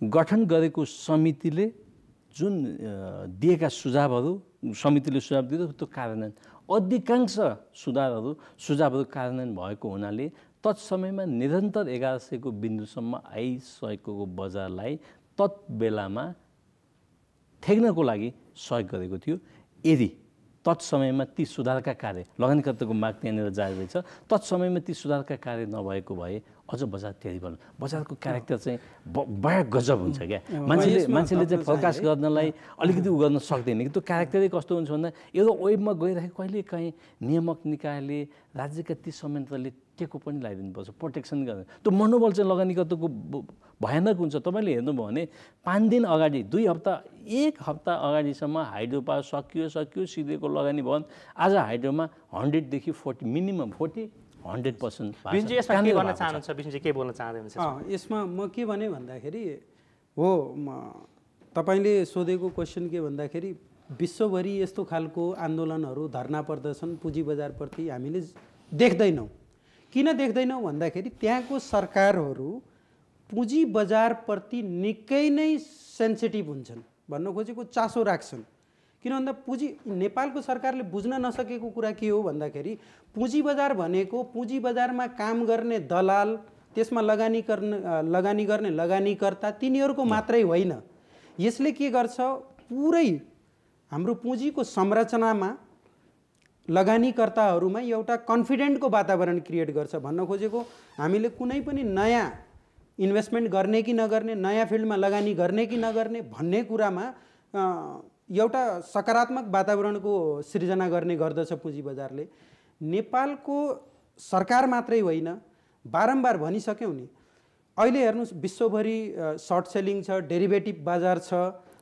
गठन गरेको समितिले जुन दिएका समितिले सुझाव दियो त्यो कार्यान्वयन, अधिकांश सुझावहरू कार्यान्वयन भएको हुनाले तत्समयमा निरन्तर 1100को बिन्दुसम्म आइसकेको बजारलाई तत्बेलामा ठेक्नको लागि सहयोग गरेको थियो। यदि तत्समयमा ती सुधारका कार्य लगानीकर्ताको माग त्यहाँनिर जारी रहेछ, तत्समयमा ती सुधारका कार्य नभएको भए अझ बजार टेरिबल, बजारको क्यारेक्टर चाहिँ बडा गजब हुन्छ क्या। मान्छेले चाहिँ फोरकास्ट गर्नलाई अलिकति उ गर्न सक्दैन कि त्यो क्यारेक्टरै कस्तो हुन्छ भन्दा एउटा वेबमा गइरहेको कहिले काहीँ नियामक निकायले राज्यका ती संयन्त्रले टेको पनि लगाइदिनुपर्छ, प्रोटेक्सन गर्ने। त्यो मनोबल चाहिँ लगानीकर्ताको भयानक हुन्छ। तपाईँले हेर्नुभयो भने 5 दिन अगाडि 1 हप्ता अगाडिसम्म हाइड्रो पावर सकियो सिधेको लगानी भयो। आज हाइड्रोमा 100 देखि 40 मिनिमम 40-100%। यसमा के गर्न चाहनुहुन्छ विष्णुजी, के बोल्न चाहँदै हुनुहुन्छ? यसमा म के भने भन्दाखेरि हो, तपाईँले सोधेको क्वेसन के भन्दाखेरि विश्वभरि यस्तो खालको आन्दोलनहरू, धरना प्रदर्शन पुँजी बजारप्रति हामीले देख्दैनौँ। किन देख्दैनौँ भन्दाखेरि त्यहाँको सरकारहरू पुँजी बजारप्रति निकै नै सेन्सिटिभ हुन्छन्, भन्न खोजेको चासो राख्छन्। किन भन्दा नेपालको सरकारले बुझ्न नसकेको कुरा के हो भन्दाखेरि पुँजी बजार भनेको पुँजी बजारमा काम गर्ने दलाल, त्यसमा लगानी गर्ने लगानीकर्ता तिनीहरूको मात्रै होइन। यसले के गर्छ, पुरै हाम्रो पुँजीको संरचनामा लगानीकर्ताहरूमा एउटा कन्फिडेन्टको वातावरण क्रिएट गर्छ। भन्न खोजेको हामीले कुनै पनि नयाँ इन्भेस्टमेन्ट गर्ने कि नगर्ने, नयाँ फिल्डमा लगानी गर्ने कि नगर्ने भन्ने कुरामा एउटा सकारात्मक वातावरणको सृजना गर्ने गर्दछ पुँजी बजारले। नेपालको सरकार मात्रै होइन, बारम्बार भनिसक्यौँ नि, अहिले हेर्नुहोस् विश्वभरि सर्ट सेलिङ छ, डेरिभेटिभ बजार छ।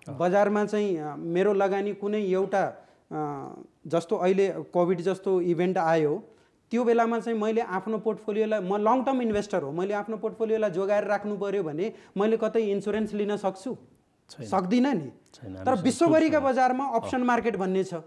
बजारमा चाहिँ मेरो लगानी कुनै एउटा जस्तो अहिले कोभिड जस्तो इभेन्ट आयो, त्यो बेलामा चाहिँ मैले आफ्नो पोर्टफोलियोलाई, म लङ टर्म इन्भेस्टर हो, मैले आफ्नो पोर्टफोलियोलाई जोगाएर राख्नु पर्यो भने मैले कतै इन्सुरेन्स लिन सक्छु? सक्दिनँ नि। तर विश्वभरिका बजारमा अप्सन मार्केट भन्ने छ,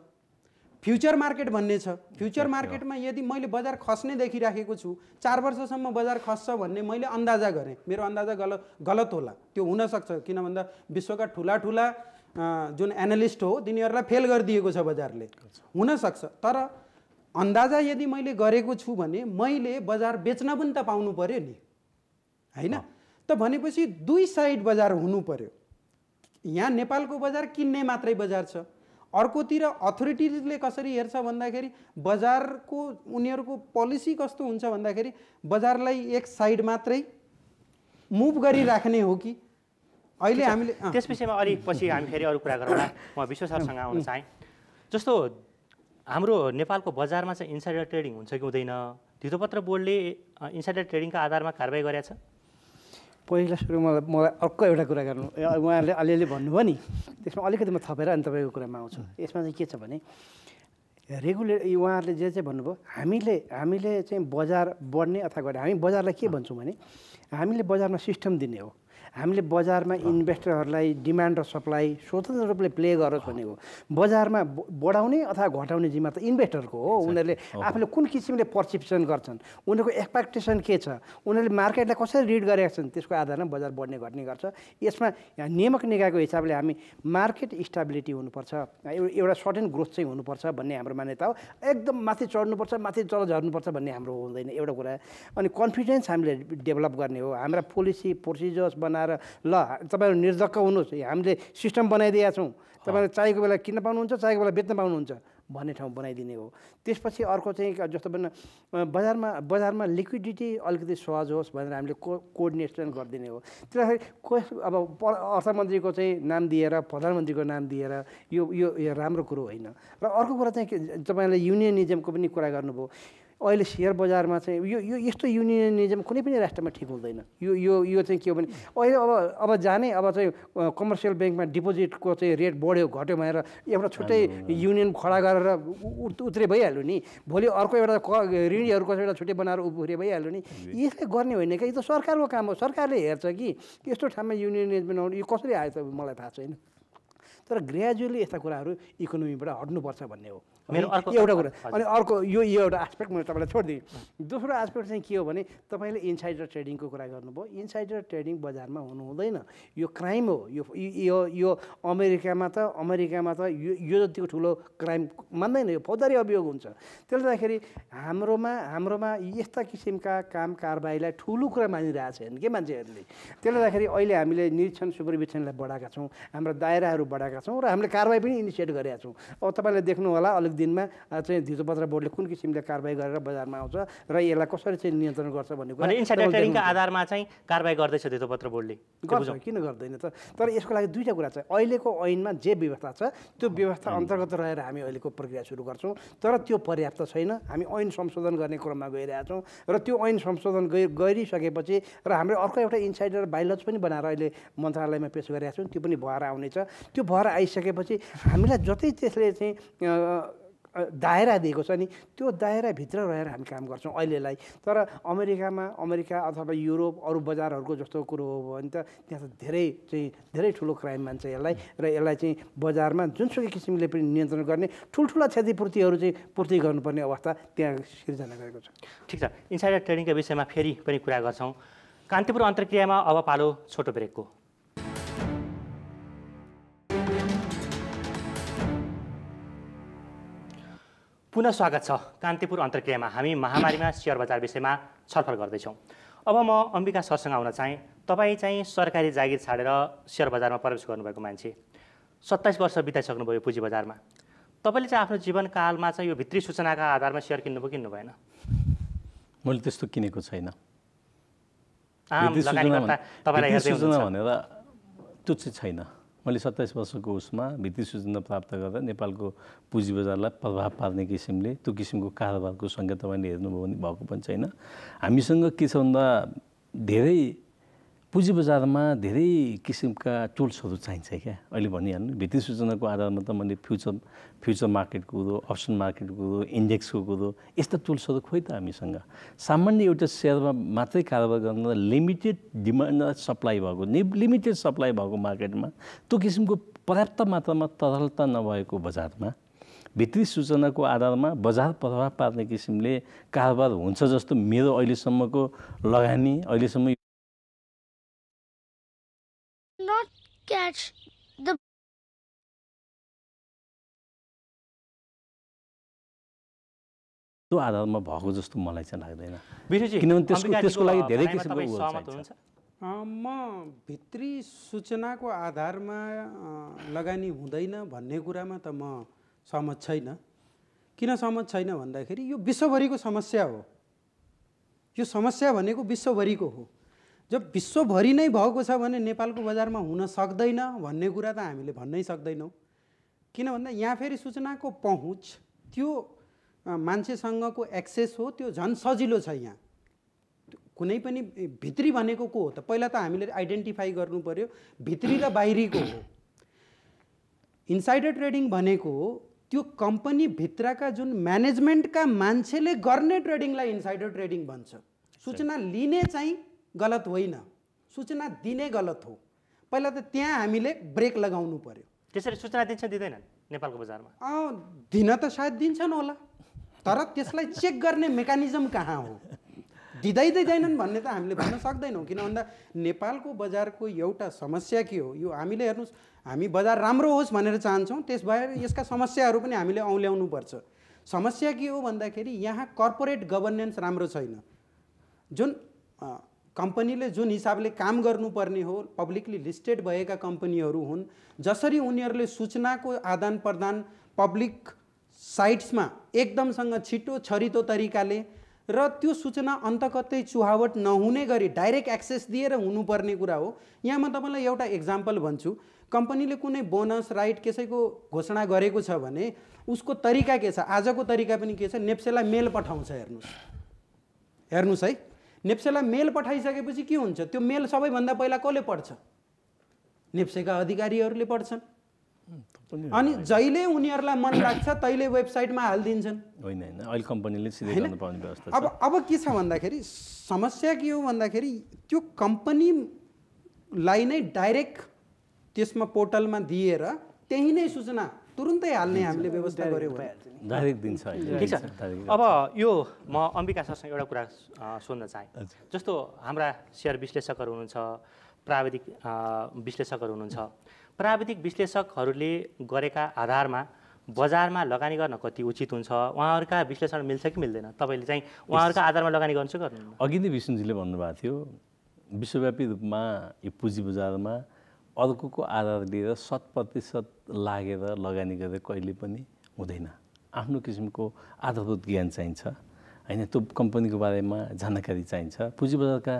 फ्युचर मार्केट भन्ने छ। फ्युचर मार्केटमा यदि मैले बजार खस्ने देखिराखेको छु, 4 वर्षसम्म बजार खस्छ भन्ने मैले अन्दाजा गरेँ, मेरो अन्दाजा गलत होला, त्यो हुनसक्छ। किन भन्दा विश्वका ठुला जुन एनालिस्ट हो तिनीहरूलाई फेल गरिदिएको छ बजारले, हुनसक्छ। तर अन्दाजा यदि मैले गरेको छु भने मैले बजार बेच्न पनि त पाउनु पर्यो नि, होइन त? भनेपछि दुई साइड बजार हुनु पर्यो। यहाँ नेपालको बजार किन्ने मात्रै बजार छ, अर्कोतिर अथोरिटीजले कसरी हेर्छ भन्दाखेरि बजारको उनीहरूको पोलिसी कस्तो हुन्छ भन्दाखेरि बजारलाई एक साइड मात्रै मुभ गरिराख्ने हो कि? अहिले हामीले त्यस विषयमा अलिक पछि हामी फेरि अरू कुरा गरौँला। म विश्व सरसँग आउन चाहेँ। जस्तो हाम्रो नेपालको बजारमा चाहिँ इन्साइडर ट्रेडिङ हुन्छ कि हुँदैन? धितोपत्र बोर्डले इन्साइडर ट्रेडिङका आधारमा कारबाही गरेछ? पहिला सुरु मलाई अर्को एउटा कुरा गर्नु, उहाँहरूले अलिअलि भन्नुभयो नि, त्यसमा अलिकति म थपेर अनि तपाईँको कुरामा आउँछु। यसमा चाहिँ के छ भने उहाँहरूले जे चाहिँ भन्नुभयो, हामीले चाहिँ बजार बढ्ने अथवा घट्ने, हामी बजारलाई के भन्छौँ भने हामीले बजारमा सिस्टम दिने हो। हामीले बजारमा इन्भेस्टरहरूलाई डिमान्ड र सप्लाई स्वतन्त्र रूपले प्ले गरोस् भनेको बजारमा बढाउने अथवा घटाउने जिम्मा त इन्भेस्टरको हो उनीहरूले आफूले कुन किसिमले पर्सेप्सन गर्छन् उनीहरूको एक्सपेक्टेसन के छ उनीहरूले मार्केटलाई कसरी रिड गरेका छन् त्यसको आधारमा बजार बढ्ने घट्ने गर्छ यसमा नियामक निकायको हिसाबले हामी मार्केट स्टेबिलिटी हुनुपर्छ एउटा सर्टेन ग्रोथ चाहिँ हुनुपर्छ भन्ने हाम्रो मान्यता हो एकदम माथि चढ्नुपर्छ माथि तल झर्नुपर्छ भन्ने हाम्रो हुँदैन एउटा कुरा अनि कन्फिडेन्स हामीले डेभलप गर्ने हो हाम्रा पोलिसी प्रोसिजर्स बनाएर ल तपाईँहरू निर्धक्क हुनुहोस् हामीले सिस्टम बनाइदिएका छौँ तपाईँले चाहिएको बेला किन्न पाउनुहुन्छ चाहिएको बेला बेच्न पाउनुहुन्छ भन्ने ठाउँ बनाइदिने हो त्यसपछि अर्को चाहिँ जस्तो पनि बजारमा लिक्विडिटी अलिकति सहज होस् भनेर हामीले कोअर्डिनेसन गरिदिने हो त्यसलाई अब अर्थमन्त्रीको चाहिँ नाम दिएर प्रधानमन्त्रीको नाम दिएर यो राम्रो कुरो होइन र अर्को कुरा चाहिँ तपाईँले युनियनिजमको पनि कुरा गर्नुभयो अहिले सेयर बजारमा चाहिँ यो यस्तो युनियनिजम कुनै पनि राष्ट्रमा ठिक हुँदैन यो चाहिँ के हो भने अहिले अब जाने अब चाहिँ कमर्सियल ब्याङ्कमा डिपोजिटको चाहिँ रेट बढ्यो घट्यो भनेर एउटा छुट्टै युनियन खडा गरेर उत्रे भइहाल्यो नि भोलि अर्को एउटा ऋणीहरूको एउटा छुट्टै बनाएर उफ्रे भइहाल्यो नि यसले गर्ने होइन क्या यो त सरकारको काम हो सरकारले हेर्छ कि यस्तो ठाउँमा युनियनिजम बनाउनु यो कसरी आयो त मलाई थाहा छैन तर ग्रेजुअली यस्ता कुराहरू इकोनोमीबाट हट्नुपर्छ भन्ने हो मेरो अर्को एउटा कुरा अनि अर्को यो एउटा एस्पेक्ट मैले तपाईँलाई छोडिदिएँ दोस्रो एस्पेक्ट चाहिँ के हो भने तपाईँले इनसाइडर ट्रेडिङको कुरा गर्नुभयो इनसाइडर ट्रेडिङ बजारमा हुनु हुँदैन यो क्राइम हो यो अमेरिकामा त यो जतिको ठुलो क्राइम मान्दैन यो फौजदारी अभियोग हुन्छ त्यसले गर्दाखेरि हाम्रोमा यस्ता किसिमका काम कारबाहीलाई ठुलो कुरा मानिरहेको छैन के मान्छेहरूले त्यसले गर्दाखेरि अहिले हामीले निरीक्षण सुपरभिजनलाई बढाएका छौँ हाम्रा दायराहरू बढाएका छौँ र हामीले कारबाही पनि इनिसिएट गरेका छौँ अब तपाईँले देख्नु होला अलिक दिनमा चाहिँ धितोपत्र बोर्डले कुन किसिमले कारबाही गरेर बजारमा आउँछ र यसलाई कसरी चाहिँ नियन्त्रण गर्छ भन्ने कुरा इनसाइडर ट्रेडिङका आधारमा चाहिँ कारबाही गर्दैछ धितोपत्र बोर्डले गर्छ किन गर्दैन त तर यसको लागि दुईवटा कुरा छ अहिलेको ऐनमा जे व्यवस्था छ त्यो व्यवस्था अन्तर्गत रहेर हामी अहिलेको प्रक्रिया सुरु गर्छौँ तर त्यो पर्याप्त छैन हामी ऐन संशोधन गर्ने क्रममा गइरहेका छौँ र त्यो ऐन संशोधन गरिसकेपछि र हाम्रो अर्को एउटा इनसाइडर बाइलज पनि बनाएर अहिले मन्त्रालयमा पेश गरिरहेका छौँ त्यो पनि भएर आउनेछ त्यो भएर आइसकेपछि हामीलाई जति त्यसले चाहिँ दायरा दिएको छ नि त्यो दायराभित्र रहेर हामी काम गर्छौँ अहिलेलाई तर अमेरिका अथवा युरोप अरू बजारहरूको जस्तो कुरो हो भने त त्यहाँ त धेरै ठुलो क्राइम मान्छ यसलाई र यसलाई चाहिँ बजारमा जुनसुकै किसिमले पनि नियन्त्रण गर्ने ठुल्ठुला क्षतिपूर्तिहरू चाहिँ पूर्ति गर्नुपर्ने अवस्था त्यहाँ सिर्जना गरेको छ ठिक छ इनसाइडर ट्रेडिङका विषयमा फेरि पनि कुरा गर्छौँ कान्तिपुर अन्तर्क्रियामा अब पालो छोटो ब्रेकको पुनः स्वागत छ कान्तिपुर अन्तर्क्रियामा हामी महामारीमा सेयर बजार विषयमा छलफल गर्दैछौँ अब म अम्बिका सरसँग आउन चाहेँ तपाईँ चाहिँ सरकारी जागिर छाडेर सेयर बजारमा प्रवेश गर्नुभएको मान्छे 27 वर्ष बिताइसक्नुभयो पुँजी बजारमा तपाईँले चाहिँ आफ्नो जीवनकालमा चाहिँ यो भित्री सूचनाका आधारमा सेयर किन्नुभयो किन्नु भएन मैले त्यस्तो किनेको छैन तपाईँलाई भनेर त्यो चाहिँ छैन मैले 27 वर्षको उसमा भित्री सूचना प्राप्त गर्दा नेपालको पुँजी बजारलाई प्रभाव पार्ने किसिमले त्यो किसिमको कारोबारको सङ्ख्या तपाईँले हेर्नुभयो भने भएको पनि छैन हामीसँग के छ भन्दा धेरै पुँजी बजारमा धेरै किसिमका टुल्सहरू चाहिन्छ क्या अहिले भनिहाल्नु भित्री सूचनाको आधारमा त मैले फ्युचर मार्केटको कुरो अप्सन मार्केटको कुरो इन्डेक्सको कुरो यस्ता टुल्सहरू खोइ त हामीसँग सामान्य एउटा सेयरमा मात्रै कारोबार गर्न लिमिटेड डिमान्ड र सप्लाई भएको लिमिटेड सप्लाई भएको मार्केटमा त्यो किसिमको पर्याप्त मात्रामा तरलता नभएको बजारमा भित्री सूचनाको आधारमा बजार प्रभाव पार्ने किसिमले कारोबार हुन्छ जस्तो मेरो अहिलेसम्मको लगानी अहिलेसम्म not catch the त्यो आधारमा भएको जस्तो मलाई चाहिँ लाग्दैन विशेषजी किनभने त्यसको लागि धेरै किसिमको सहमत हुनुहुन्छ म भित्री सूचनाको आधारमा लगानी हुँदैन भन्ने कुरामा त म सहमत छैन किन सहमत छैन भन्दाखेरि यो विश्वभरिको समस्या हो यो समस्या भनेको विश्वभरिको हो जब विश्वभरि नै भएको छ भने नेपालको बजारमा हुन सक्दैन भन्ने कुरा त हामीले भन्नै सक्दैनौँ किन भन्दा यहाँ फेरि सूचनाको पहुँच त्यो मान्छेसँगको एक्सेस हो त्यो झन् सजिलो छ यहाँ कुनै पनि भित्री भनेको को हो त पहिला त हामीले आइडेन्टिफाई गर्नु पर्यो भित्री र बाहिरीको हो इनसाइडर ट्रेडिङ भनेको त्यो कम्पनी भित्रका जुन म्यानेजमेन्टका मान्छेले गर्ने ट्रेडिङलाई इनसाइडर ट्रेडिङ भन्छ सूचना लिने चाहिँ गलत होइन सूचना दिने गलत हो। पहिला त त्यहाँ हामीले ब्रेक लगाउनु पर्यो। त्यसरी सूचना दिन्छ दिँदैनन् नेपालको बजारमा? दिन त सायद दिन्छन् होला, तर त्यसलाई चेक गर्ने मेकानिजम कहाँ हो? दिँदैनन् भन्ने त हामीले भन्न सक्दैनौँ। किन भन्दा नेपालको बजारको एउटा समस्या के हो, यो हामीले हेर्नुहोस्, हामी बजार राम्रो होस् भनेर चाहन्छौँ, त्यस भएर यसका समस्याहरू पनि हामीले औल्याउनु पर्छ। समस्या के हो भन्दाखेरि यहाँ कर्पोरेट गभर्नेन्स राम्रो छैन। जुन कम्पनीले जुन हिसाबले काम गर्नुपर्ने हो, पब्लिकली लिस्टेड भएका कम्पनीहरू हुन्, जसरी उनीहरूले सूचनाको आदान प्रदान पब्लिक साइट्समा एकदमसँग छिटो छरितो तरिकाले र त्यो सूचना अन्तकतै चुहावट नहुने गरी डाइरेक्ट एक्सेस दिएर हुनुपर्ने कुरा हो। यहाँ म तपाईँलाई एउटा इक्जाम्पल भन्छु। कम्पनीले कुनै बोनस राइट कसैको घोषणा गरेको छ भने उसको तरिका के छ? आजको तरिका पनि के छ? नेप्सेलाई मेल पठाउँछ। हेर्नुहोस् है, नेप्सेलाई मेल पठाइसकेपछि के हुन्छ? त्यो मेल सबैभन्दा पहिला कसले पढ्छ? नेप्सेका अधिकारीहरूले पढ्छन्। अनि जहिले उनीहरूलाई मन लाग्छ तैले वेबसाइटमा हालिदिन्छन्। होइन होइन, अहिले कम्पनीले सिधै गर्न पाउने व्यवस्था छ। अब के छ भन्दाखेरि समस्या के हो भन्दाखेरि त्यो कम्पनीलाई नै डाइरेक्ट त्यसमा पोर्टलमा दिएर त्यही नै सूचना तुरुन्तै हाल्ने हामीले व्यवस्था गऱ्यौँ भने डाइरेक्ट दिन्छ। ठिक छ। अब यो म अम्बिका सरसँग एउटा कुरा सोध्न चाहेँ। जस्तो हाम्रा सेयर विश्लेषकहरू हुनुहुन्छ, प्राविधिक विश्लेषकहरू हुनुहुन्छ। प्राविधिक विश्लेषकहरूले गरेका आधारमा बजारमा लगानी गर्न कति उचित हुन्छ? उहाँहरूका विश्लेषण मिल्छ कि मिल्दैन? तपाईँले चाहिँ उहाँहरूका आधारमा लगानी गर्नु चाहिँ गर्नु? अघि नै विष्णुजीले भन्नुभएको थियो, विश्वव्यापी रूपमा यो पुँजी बजारमा अर्कोको आधार लिएर 100% लागेर लगानी गरेर कहिले पनि हुँदैन। आफ्नो किसिमको आधारभूत ज्ञान चाहिन्छ होइन, त्यो कम्पनीको बारेमा जानकारी चाहिन्छ। पुँजी बजारका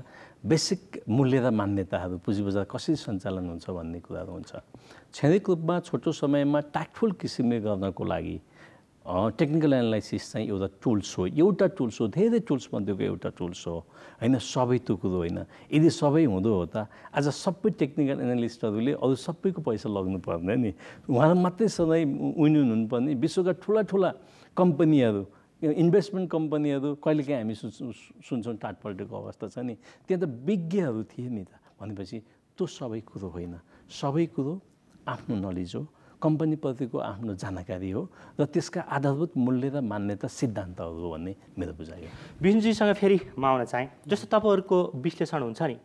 बेसिक मूल्य र मान्यताहरू, पुँजी बजार कसरी सञ्चालन हुन्छ भन्ने कुराहरू हुन्छ। क्षणिक रूपमा छोटो समयमा ट्याक्टफुल किसिमले गर्नको लागि टेक्निकल एनालाइसिस चाहिँ एउटा टुल्स हो, धेरै टुल्स मध्येको एउटा टुल्स हो होइन, सबै त्यो कुरो होइन। यदि सबै हुँदो हो त आज सबै टेक्निकल एनालिस्टहरूले अरू सबैको पैसा लग्नु पर्ने नि, उहाँहरू मात्रै सधैँ विन हुनुपर्ने। विश्वका ठुला कम्पनीहरू, इन्भेस्टमेन्ट कम्पनीहरू कहिलेकाहीँ हामी सुन्छौँ टाटपल्टेको अवस्था छ नि, त्यहाँ त विज्ञहरू थिए नि त। भनेपछि त्यो सबै कुरो होइन, सबै कुरो आफ्नो नलेज हो, कम्पनीप्रतिको आफ्नो जानकारी हो र त्यसका आधारभूत मूल्य र मान्यता सिद्धान्तहरू हो भन्ने मेरो बुझाइ हो। विष्णुजीसँग फेरि म आउन चाहेँ। जस्तो तपाईँहरूको विश्लेषण हुन्छ नि,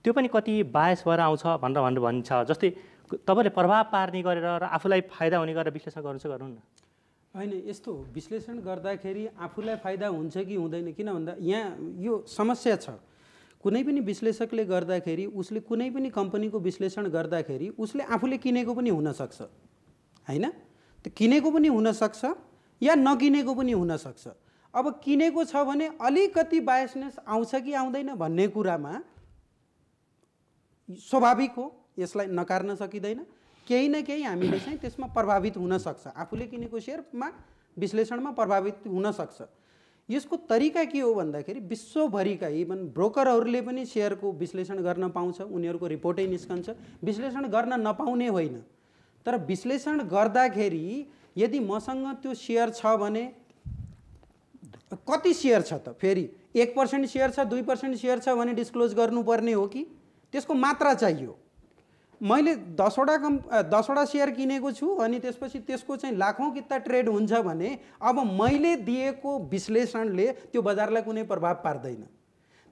त्यो पनि कति बायस भएर आउँछ भनेर भनिन्छ। जस्तै तपाईँले प्रभाव पार्ने गरेर र आफूलाई फाइदा हुने गरेर विश्लेषण गर्नु चाहिँ गर्नुहुन्न? होइन, यस्तो विश्लेषण गर्दाखेरि आफूलाई फाइदा हुन्छ कि हुँदैन, किन भन्दा यहाँ यो समस्या छ। कुनै पनि विश्लेषकले गर्दाखेरि उसले कुनै पनि कम्पनीको विश्लेषण गर्दाखेरि उसले आफूले किनेको पनि हुनसक्छ होइन, त्यो किनेको पनि हुनसक्छ या नकिनेको पनि हुनसक्छ। अब किनेको छ भने अलिकति बायसनेस आउँछ कि आउँदैन भन्ने कुरामा स्वाभाविक हो, यसलाई नकार्न सकिँदैन। केही न केही हामीले चाहिँ त्यसमा प्रभावित हुनसक्छ, आफूले किनेको सेयरमा विश्लेषणमा प्रभावित हुनसक्छ। यसको तरिका के हो भन्दाखेरि विश्वभरिका इभन ब्रोकरहरूले पनि सेयरको विश्लेषण गर्न पाउँछ, उनीहरूको रिपोर्टै निस्कन्छ। विश्लेषण गर्न नपाउने होइन, तर विश्लेषण गर्दाखेरि यदि मसँग त्यो सेयर छ भने कति सेयर छ त, फेरि 1% सेयर छ 2% सेयर छ भने डिस्क्लोज गर्नुपर्ने हो कि त्यसको मात्रा चाहियो। मैले 10वटा सेयर किनेको छु अनि त्यसपछि त्यसको चाहिँ लाखौँ किता ट्रेड हुन्छ भने अब मैले दिएको विश्लेषणले त्यो बजारलाई कुनै प्रभाव पार्दैन।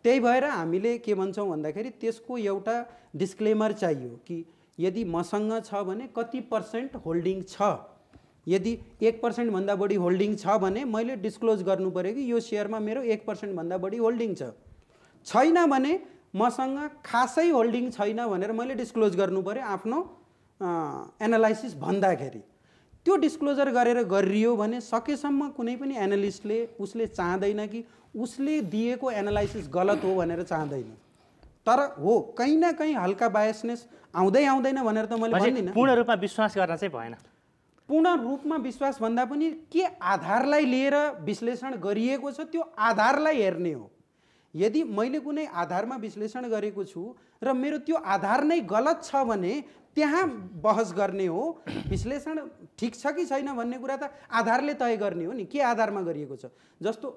त्यही भएर हामीले के भन्छौँ भन्दाखेरि त्यसको एउटा डिस्क्लेमर चाहियो कि यदि मसँग छ भने कति % होल्डिङ छ। यदि 1% भन्दा बढी होल्डिङ छ भने मैले डिस्क्लोज गर्नु पर्यो कि यो सेयरमा मेरो 1% भन्दा बढी होल्डिङ छ। छैन भने मसँग खासै होल्डिङ छैन भनेर मैले डिस्क्लोज गर्नु पर्यो आफ्नो एनालाइसिस भन्दाखेरि। त्यो डिस्क्लोजर गरेर गरियो भने सकेसम्म कुनै पनि एनालिस्टले उसले चाहँदैन कि उसले दिएको एनालाइसिस गलत हो भनेर चाहँदैन। तर हो कहीँ न कहीँ हल्का बायसनेस आउँदैन भनेर त मैले भन्दिनँ। पूर्ण रूपमा विश्वास गर्न चाहिँ भएन। पूर्ण रूपमा विश्वास भन्दा पनि के आधारलाई लिएर विश्लेषण गरिएको छ त्यो आधारलाई हेर्ने हो। यदि मैले कुनै आधारमा विश्लेषण गरेको छु र मेरो त्यो आधार नै गलत छ भने त्यहाँ बहस गर्ने हो। विश्लेषण ठिक छ कि छैन भन्ने कुरा त आधारले तय गर्ने हो नि, के आधारमा गरिएको छ। जस्तो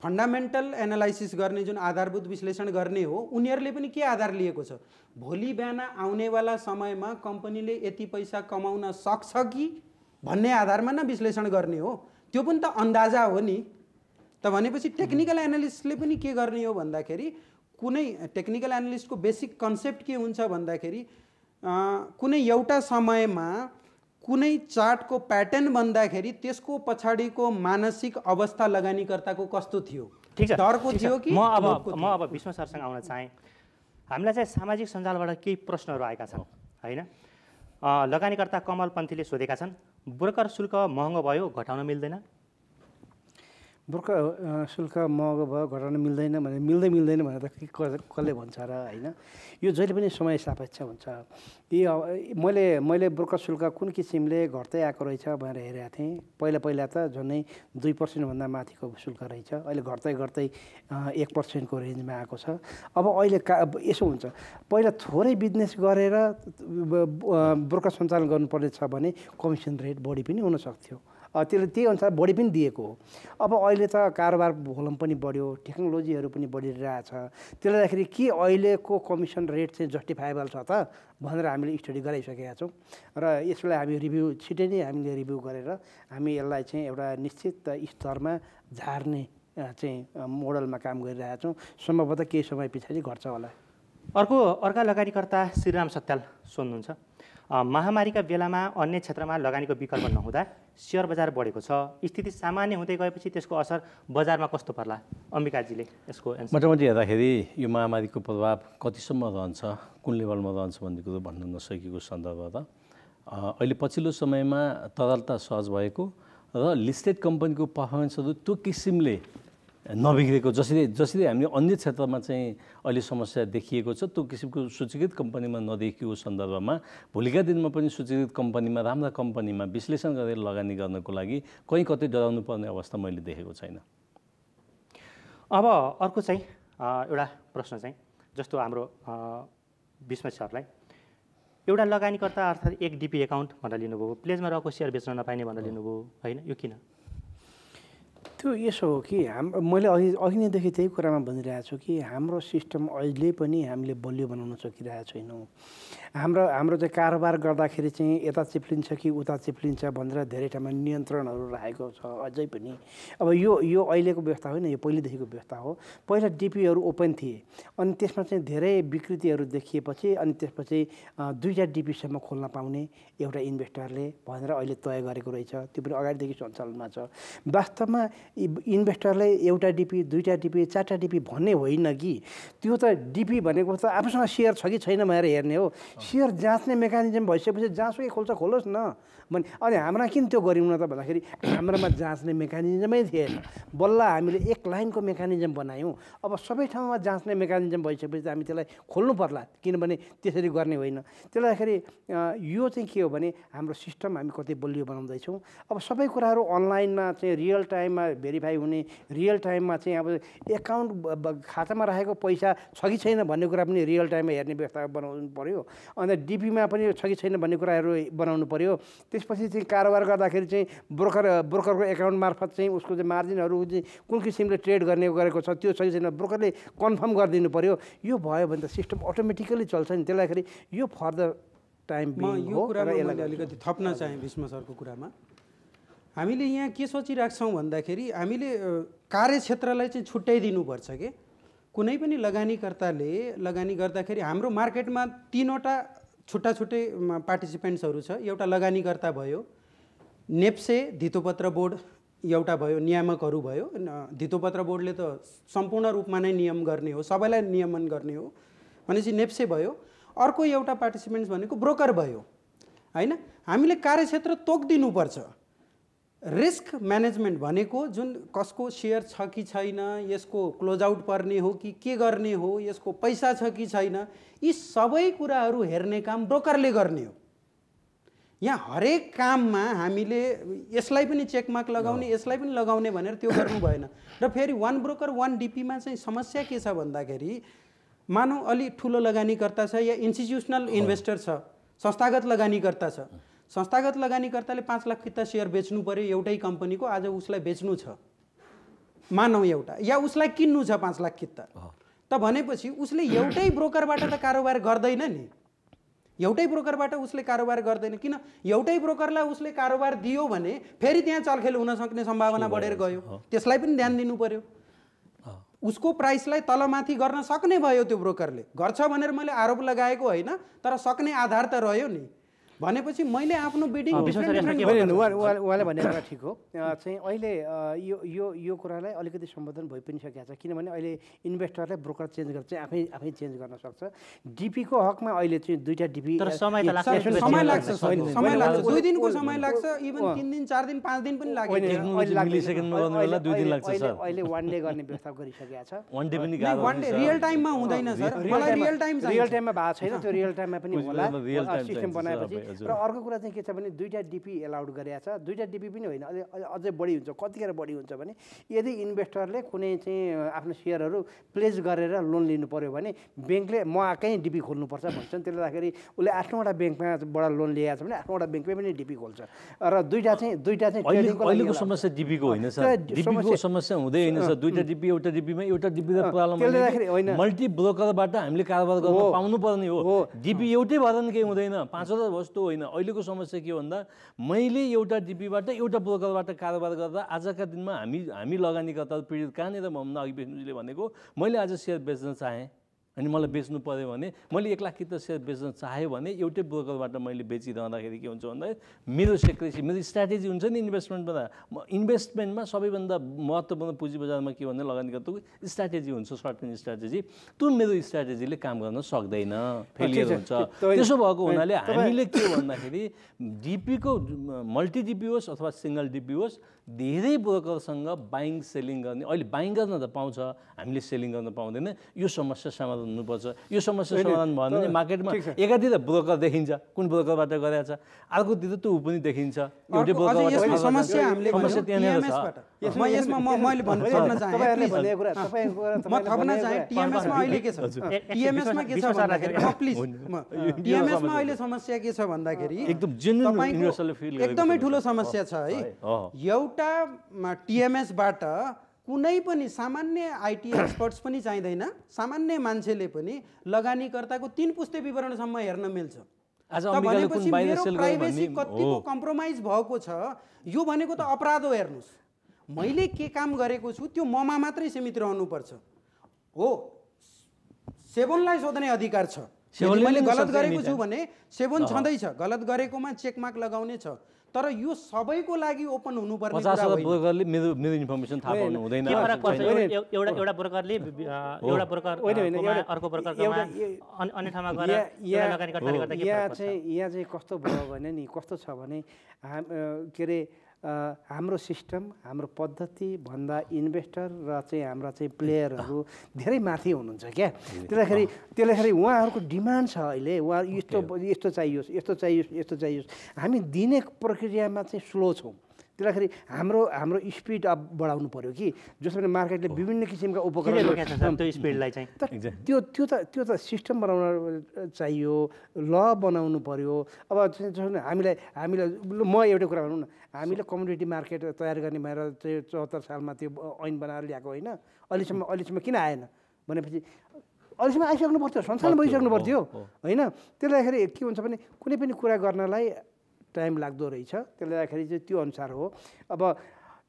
फन्डामेन्टल एनालाइसिस गर्ने जुन आधारभूत विश्लेषण गर्ने हो उनीहरूले पनि के आधार लिएको छ, भोलि बिहान आउनेवाला समयमा कम्पनीले यति पैसा कमाउन सक्छ कि भन्ने आधारमा न विश्लेषण गर्ने हो। त्यो पनि त अन्दाजा हो नि त। भनेपछि टेक्निकल एनालिस्टले पनि के गर्ने हो भन्दाखेरि, कुनै टेक्निकल एनालिस्टको बेसिक कन्सेप्ट के हुन्छ भन्दाखेरि कुनै एउटा समयमा कुनै चार्टको प्याटर्न भन्दाखेरि त्यसको पछाडिको मानसिक अवस्था लगानीकर्ताको कस्तो थियो, ठिक छ, डरको थियो कि म अब विष्णु सरसँग आउन चाहेँ। हामीलाई चाहिँ सामाजिक सञ्जालबाट केही प्रश्नहरू आएका छन् हैन। लगानीकर्ता कमल पन्थीले सोधेका छन्, ब्रोकर शुल्क महँगो भयो, घटाउन मिल्दैन? ब्रोकर शुल्क महँगो भयो, घटाउन मिल्दैन भने मिल्दैन भनेर त कसले भन्छ र होइन। यो जहिले पनि समय सापेक्ष हुन्छ। मैले ब्रोकर शुल्क कुन किसिमले घट्दै आएको रहेछ भनेर हेरेको थिएँ। पहिला त झन्डै 2%भन्दा माथिको शुल्क रहेछ, अहिले घट्दै 1%को रेन्जमा आएको छ। अब अहिले यसो हुन्छ, पहिला थोरै बिजनेस गरेर ब्रोकर सञ्चालन गर्नुपर्ने छ भने कमिसन रेट बढी पनि हुनसक्थ्यो, त्यसले त्यही अनुसार बढी पनि दिएको हो। अब अहिले त कारोबार भोल्युम पनि बढ्यो, टेक्नोलोजीहरू पनि बढिरहेछ, त्यसले गर्दाखेरि के अहिलेको कमिसन रेट चाहिँ जस्टिफाएबल छ त भनेर हामीले स्टडी गराइसकेका छौँ र यसलाई हामी छिटै नै हामीले रिभ्यू गरेर हामी यसलाई चाहिँ एउटा निश्चित स्तरमा झार्ने चाहिँ मोडलमा काम गरिरहेका छौँ। सम्भवतः केही समय पछाडि घट्छ होला। अर्का लगानीकर्ता श्रीराम सत्याल सोध्नुहुन्छ, महामारीका बेलामा अन्य क्षेत्रमा लगानीको विकल्प नहुँदा सेयर बजार बढेको छ, स्थिति सामान्य हुँदै गएपछि त्यसको असर बजारमा कस्तो पर्ला? अम्बिकाजीले यसको मोटामोटी हेर्दाखेरि यो महामारीको प्रभाव कतिसम्म रहन्छ, कुन लेभलमा रहन्छ भन्ने कुरो भन्न नसकेको सन्दर्भमा अहिले पछिल्लो समयमा तरलता सहज भएको र लिस्टेड कम्पनीको पर्फर्मेन्सहरू त्यो किसिमले नबिग्रेको, जसरी हामीले अन्य क्षेत्रमा चाहिँ अहिले समस्या देखिएको छ त्यो किसिमको सूचीकृत कम्पनीमा नदेखिएको सन्दर्भमा भोलिका दिनमा पनि सूचीकृत कम्पनीमा, राम्रा कम्पनीमा विश्लेषण गरेर लगानी गर्नको लागि कतै डराउनु पर्ने अवस्था मैले देखेको छैन। अब अर्को चाहिँ एउटा प्रश्न चाहिँ जस्तो हाम्रो विष्णु सरलाई, एउटा लगानीकर्ता अर्थात् एक डिपी एकाउन्ट भनेर लिनुभयो, प्लेजमा रहेको सेयर बेच्न नपाइने भनेर लिनुभयो होइन, यो किन? त्यो यसो हो कि मैले अघि नैदेखि त्यही कुरामा भनिरहेको छु कि हाम्रो सिस्टम अहिले पनि हामीले बलियो बनाउन सकिरहेको छैनौँ। हाम्रो चाहिँ कारोबार गर्दाखेरि चाहिँ यता चिप्लिन्छ कि उता चिप्लिन्छ भनेर धेरै ठाउँमा नियन्त्रणहरू राखेको छ अझै पनि। अब यो अहिलेको व्यवस्था होइन, यो पहिलेदेखिको व्यवस्था हो। पहिला डिपीहरू ओपन थिए अनि त्यसमा चाहिँ धेरै विकृतिहरू देखिएपछि अनि त्यसपछि 2टा डिपीसम्म खोल्न पाउने एउटा इन्भेस्टरले भनेर अहिले तय गरेको रहेछ। त्यो पनि अगाडिदेखि सञ्चालनमा छ। वास्तवमा इन्भेस्टरले एउटा डिपी, 2टा डिपी, 4टा डिपी भन्ने होइन कि, त्यो त डिपी भनेको त आफूसँग सेयर छ कि छैन भनेर हेर्ने हो। सेयर जाँच्ने मेकानिजम भइसकेपछि जहाँसुकै खोल्छ न भने। अनि हाम्रा किन त्यो गऱ्यौँ न त भन्दाखेरि हाम्रोमा जाँच्ने मेकानिजमै थिएन। बल्ल हामीले एक लाइनको मेकानिजम बनायौँ। अब सबै ठाउँमा जाँच्ने मेकानिजम भइसकेपछि त हामी त्यसलाई खोल्नु पर्ला, किनभने त्यसरी गर्ने होइन। त्यसले गर्दाखेरि यो चाहिँ के हो भने हाम्रो सिस्टम हामी कति बलियो बनाउँदैछौँ। अब सबै कुराहरू अनलाइनमा चाहिँ रियल टाइममा भेरिफाई हुने, रियल टाइममा चाहिँ अब एकाउन्ट खातामा राखेको पैसा छ कि छैन भन्ने कुरा पनि रियल टाइममा हेर्ने व्यवस्था बनाउनु पऱ्यो। अन्त डिपीमा पनि छ कि छैन भन्ने कुराहरू बनाउनु पऱ्यो। त्यसपछि चाहिँ कारोबार गर्दाखेरि चाहिँ ब्रोकरको एकाउन्ट मार्फत चाहिँ उसको चाहिँ मार्जिनहरू चाहिँ कुन किसिमले ट्रेड गरेको छ त्यो छ कि छैन ब्रोकरले कन्फर्म गरिदिनु पऱ्यो। यो भयो भने त सिस्टम अटोमेटिकली चल्छ नि। त्यसलाई खेरि यो फर्दर टाइम यो कुरामा मैले अलिकति थप्न चाहेँ विष्णु सरको कुरामा। हामीले यहाँ के सोचिरहेको छौँ भन्दाखेरि हामीले कार्यक्षेत्रलाई चाहिँ छुट्याइदिनुपर्छ कि कुनै पनि लगानीकर्ताले लगानी गर्दाखेरि हाम्रो मार्केटमा 3वटा छुट्टै पार्टिसिपेन्ट्सहरू छ। एउटा लगानीकर्ता भयो, नेप्से धितोपत्र बोर्ड एउटा भयो, नियामकहरू भयो। धितोपत्र बोर्डले त सम्पूर्ण रूपमा नै नियम गर्ने हो, सबैलाई नियमन गर्ने हो भनेपछि नेप्से भयो। अर्को एउटा पार्टिसिपेन्ट्स भनेको ब्रोकर भयो होइन। हामीले कार्यक्षेत्र तोकिदिनुपर्छ। रिस्क म्यानेजमेन्ट भनेको जुन कसको सेयर छ कि छैन, यसको क्लोज आउट पर्ने हो कि के गर्ने हो, यसको पैसा छ कि छैन, यी सबै कुराहरू हेर्ने काम ब्रोकरले गर्ने हो। यहाँ हरेक काममा हामीले यसलाई पनि चेकमार्क लगाउने, यसलाई पनि लगाउने भनेर त्यो गर्नु भएन। र फेरि 1 ब्रोकर 1 डिपीमा चाहिँ समस्या के छ भन्दाखेरि मानौ अलि ठुलो लगानीकर्ता छ या इन्स्टिट्युसनल इन्भेस्टर छ, संस्थागत लगानीकर्ता छ। संस्थागत लगानीकर्ताले 5 लाख किता सेयर बेच्नु पर्यो एउटै कम्पनीको, आज उसलाई बेच्नु छ मानौँ एउटा या उसलाई किन्नु छ 5 लाख किता त भनेपछि उसले एउटै ब्रोकरबाट त कारोबार गर्दैन नि एउटै ब्रोकरबाट उसले कारोबार गर्दैन किन एउटै ब्रोकरलाई उसले कारोबार दियो भने फेरि त्यहाँ चलखेल हुन सक्ने सम्भावना बढेर गयो त्यसलाई पनि ध्यान दिनु पर्यो उसको प्राइसलाई तलमाथि गर्न सक्ने भयो त्यो ब्रोकरले गर्छ भनेर मैले आरोप लगाएको होइन तर सक्ने आधार त रह्यो नि भनेपछि मैले आफ्नो बिडिङ उहाँले भने कुरा ठिक हो चाहिँ अहिले यो कुरालाई अलिकति सम्बोधन भइ पनि सकेको छ किनभने अहिले इन्भेस्टरले ब्रोकर चेन्ज गरेर चाहिँ आफै चेन्ज गर्न सक्छ डिपीको हकमा अहिले चाहिँ 2टा डिपी तर समय लाग्छ 2 दिनको समय लाग्छ इभन 3 दिन 4 दिन 5 दिन पनि लाग्छ मिलिसेकेन्डमा गर्नु बेला 2 दिन लाग्छ सर अहिले 1 डे गर्ने व्यवस्था गरिसकेको छ 1 डे पनि गाह्रो 1 डे रियल टाइममा हुँदैन सर मलाई रियल टाइम टाइममा भएको छैन त्यो रियल टाइममा पनि होला सिस्टम बनाएपछि र अर्को कुरा चाहिँ के छ भने 2टा डिपी एलाउड गरेको छ 2टा डिपी पनि होइन अझै बढी हुन्छ कतिखेर बढी हुन्छ भने यदि इन्भेस्टरले कुनै चाहिँ आफ्नो सेयरहरू प्लेज गरेर लोन लिनु पर्यो भने ब्याङ्कले म कहीँ डिपी खोल्नुपर्छ भन्छन् त्यसले गर्दाखेरि उसले 8वटा ब्याङ्कबाट लोन लिएको छ भने 8वटा ब्याङ्कमै पनि डिपी खोल्छ र दुईटा चाहिँ अहिलेको समस्या डिपीको होइन सर डिपीको समस्या हुँदै होइन सर 2टा डिपी एउटा डिपीमा एउटा डिपी त प्रब्लम मल्टी ब्रोकरबाट हामीले कारोबार गर्न पाउनु पर्ने हो डिपी एउटै भएर नि केही हुँदैन 5वटा वस्तु होइन अहिलेको समस्या के भन्दा मैले एउटा डिपीबाट एउटा ब्रोकरबाट कारोबार गर्दा आजका दिनमा हामी लगानीकर्ता पीडित कहाँनिर भन्दा अघि विष्णुजीले भनेको मैले आज सेयर बेच्न चाहेँ अनि मलाई बेच्नु पर्यो भने मैले 1 लाख किता सेयर बेच्न चाहेँ भने एउटै ब्रोकरबाट मैले बेचिरहँदाखेरि के हुन्छ भन्दा मेरो सेक्रेसी मेरो स्ट्राटेजी हुन्छ नि इन्भेस्टमेन्टमा सबैभन्दा महत्त्वपूर्ण पुँजी बजारमा के भन्दा लगानीकर्ताको स्ट्राटेजी हुन्छ सर्ट टर्म स्ट्राटेजी त्यो मेरो स्ट्राटेजीले काम गर्न सक्दैन फेलियर हुन्छ त्यसो भएको हुनाले हामीले के भन्दाखेरि डिपीको मल्टी डिपी होस् अथवा सिंगल डिपी होस् धेरै ब्रोकरसँग बाइङ सेलिङ गर्ने अहिले बाइङ गर्न त पाउँछ हामीले सेलिङ गर्न पाउँदैन यो समस्या समाधान हुनुपर्छ यो समस्या समाधान भएन भने मार्केटमा एकातिर ब्रोकर देखिन्छ कुन ब्रोकरबाट गरेछ अर्कोतिर त्यो पनि देखिन्छ एउटै ब्रोकरबाट समस्या हामीले टिएमएसबाट म यसमा मैले भन्न चाहे म थप्न चाहे टिएमएसमा अहिले के छ टिएमएसमा के छ भन्दाखेरि प्लिज टिएमएसमा अहिले समस्या के छ भन्दाखेरि एकदम जेन्युइन युनिभर्सली फिल एकदमै ठुलो समस्या छ है एउटा टिएमएसबाट कुनै पनि सामान्य आइटी एक्सपर्ट्स पनि चाहिँदैन सामान्य मान्छेले पनि लगानीकर्ताको 3 पुस्ते विवरणसम्म हेर्न मिल्छ आज अमेरिकाले कुन बाहिर सेल गर्ने प्राइभेसी कतिको कम्प्रोमाइज भएको छ यो भनेको त अपराध हो हेर्नुस् मैले के काम गरेको छु त्यो ममा मात्रै सीमित रहनुपर्छ हो सेवनलाई सोध्ने अधिकार छ मैले गलत गरेको छु भने सेवन छँदैछ गलत गरेकोमा चेकमार्क लगाउने छ तर यो सबैको लागि ओपन हुनुपर्ने कुरा हो 50 ब्रोकरले मेरो इन्फर्मेसन थाहा पाउनु हुँदैन एउटा ब्रोकरले एउटा ब्रोकर अर्को ब्रोकरमा अन्य ठाउँमा गएर लगानीकर्ताले गर्दा के फरक पर्छ यहाँ चाहिँ कस्तो भयो भने नि कस्तो छ भने के अरे हाम्रो सिस्टम हाम्रो पद्धति भन्दा इन्भेस्टर र चाहिँ हाम्रा चाहिँ प्लेयरहरू धेरै माथि हुनुहुन्छ क्या त्यसले उहाँहरूको डिमान्ड छ अहिले उहाँ यस्तो चाहियोस् हामी दिने प्रक्रियामा चाहिँ स्लो छौँ त्यसलाई हाम्रो स्पिड अप बढाउनु पर्यो कि जसरी मार्केटले विभिन्न किसिमका उपकरण त्यो स्पिडलाई चाहिँ त्यो त सिस्टम बनाउन चाहियो ल बनाउनु पर्यो अब हामीलाई म एउटा कुरा भनौँ न हामीले कम्युनिटी मार्केट तयार गर्ने भएर चाहिँ 74 सालमा त्यो ऐन बनाएर ल्याएको होइन अहिलेसम्म किन आएन भनेपछि अहिलेसम्म आइसक्नु पर्थ्यो संसारमा भइसक्नु पर्थ्यो होइन त्यसले गर्दाखेरि के हुन्छ भने कुनै पनि कुरा गर्नलाई टाइम लाग्दो रहेछ त्यसले गर्दाखेरि चाहिँ त्यो अनुसार हो अब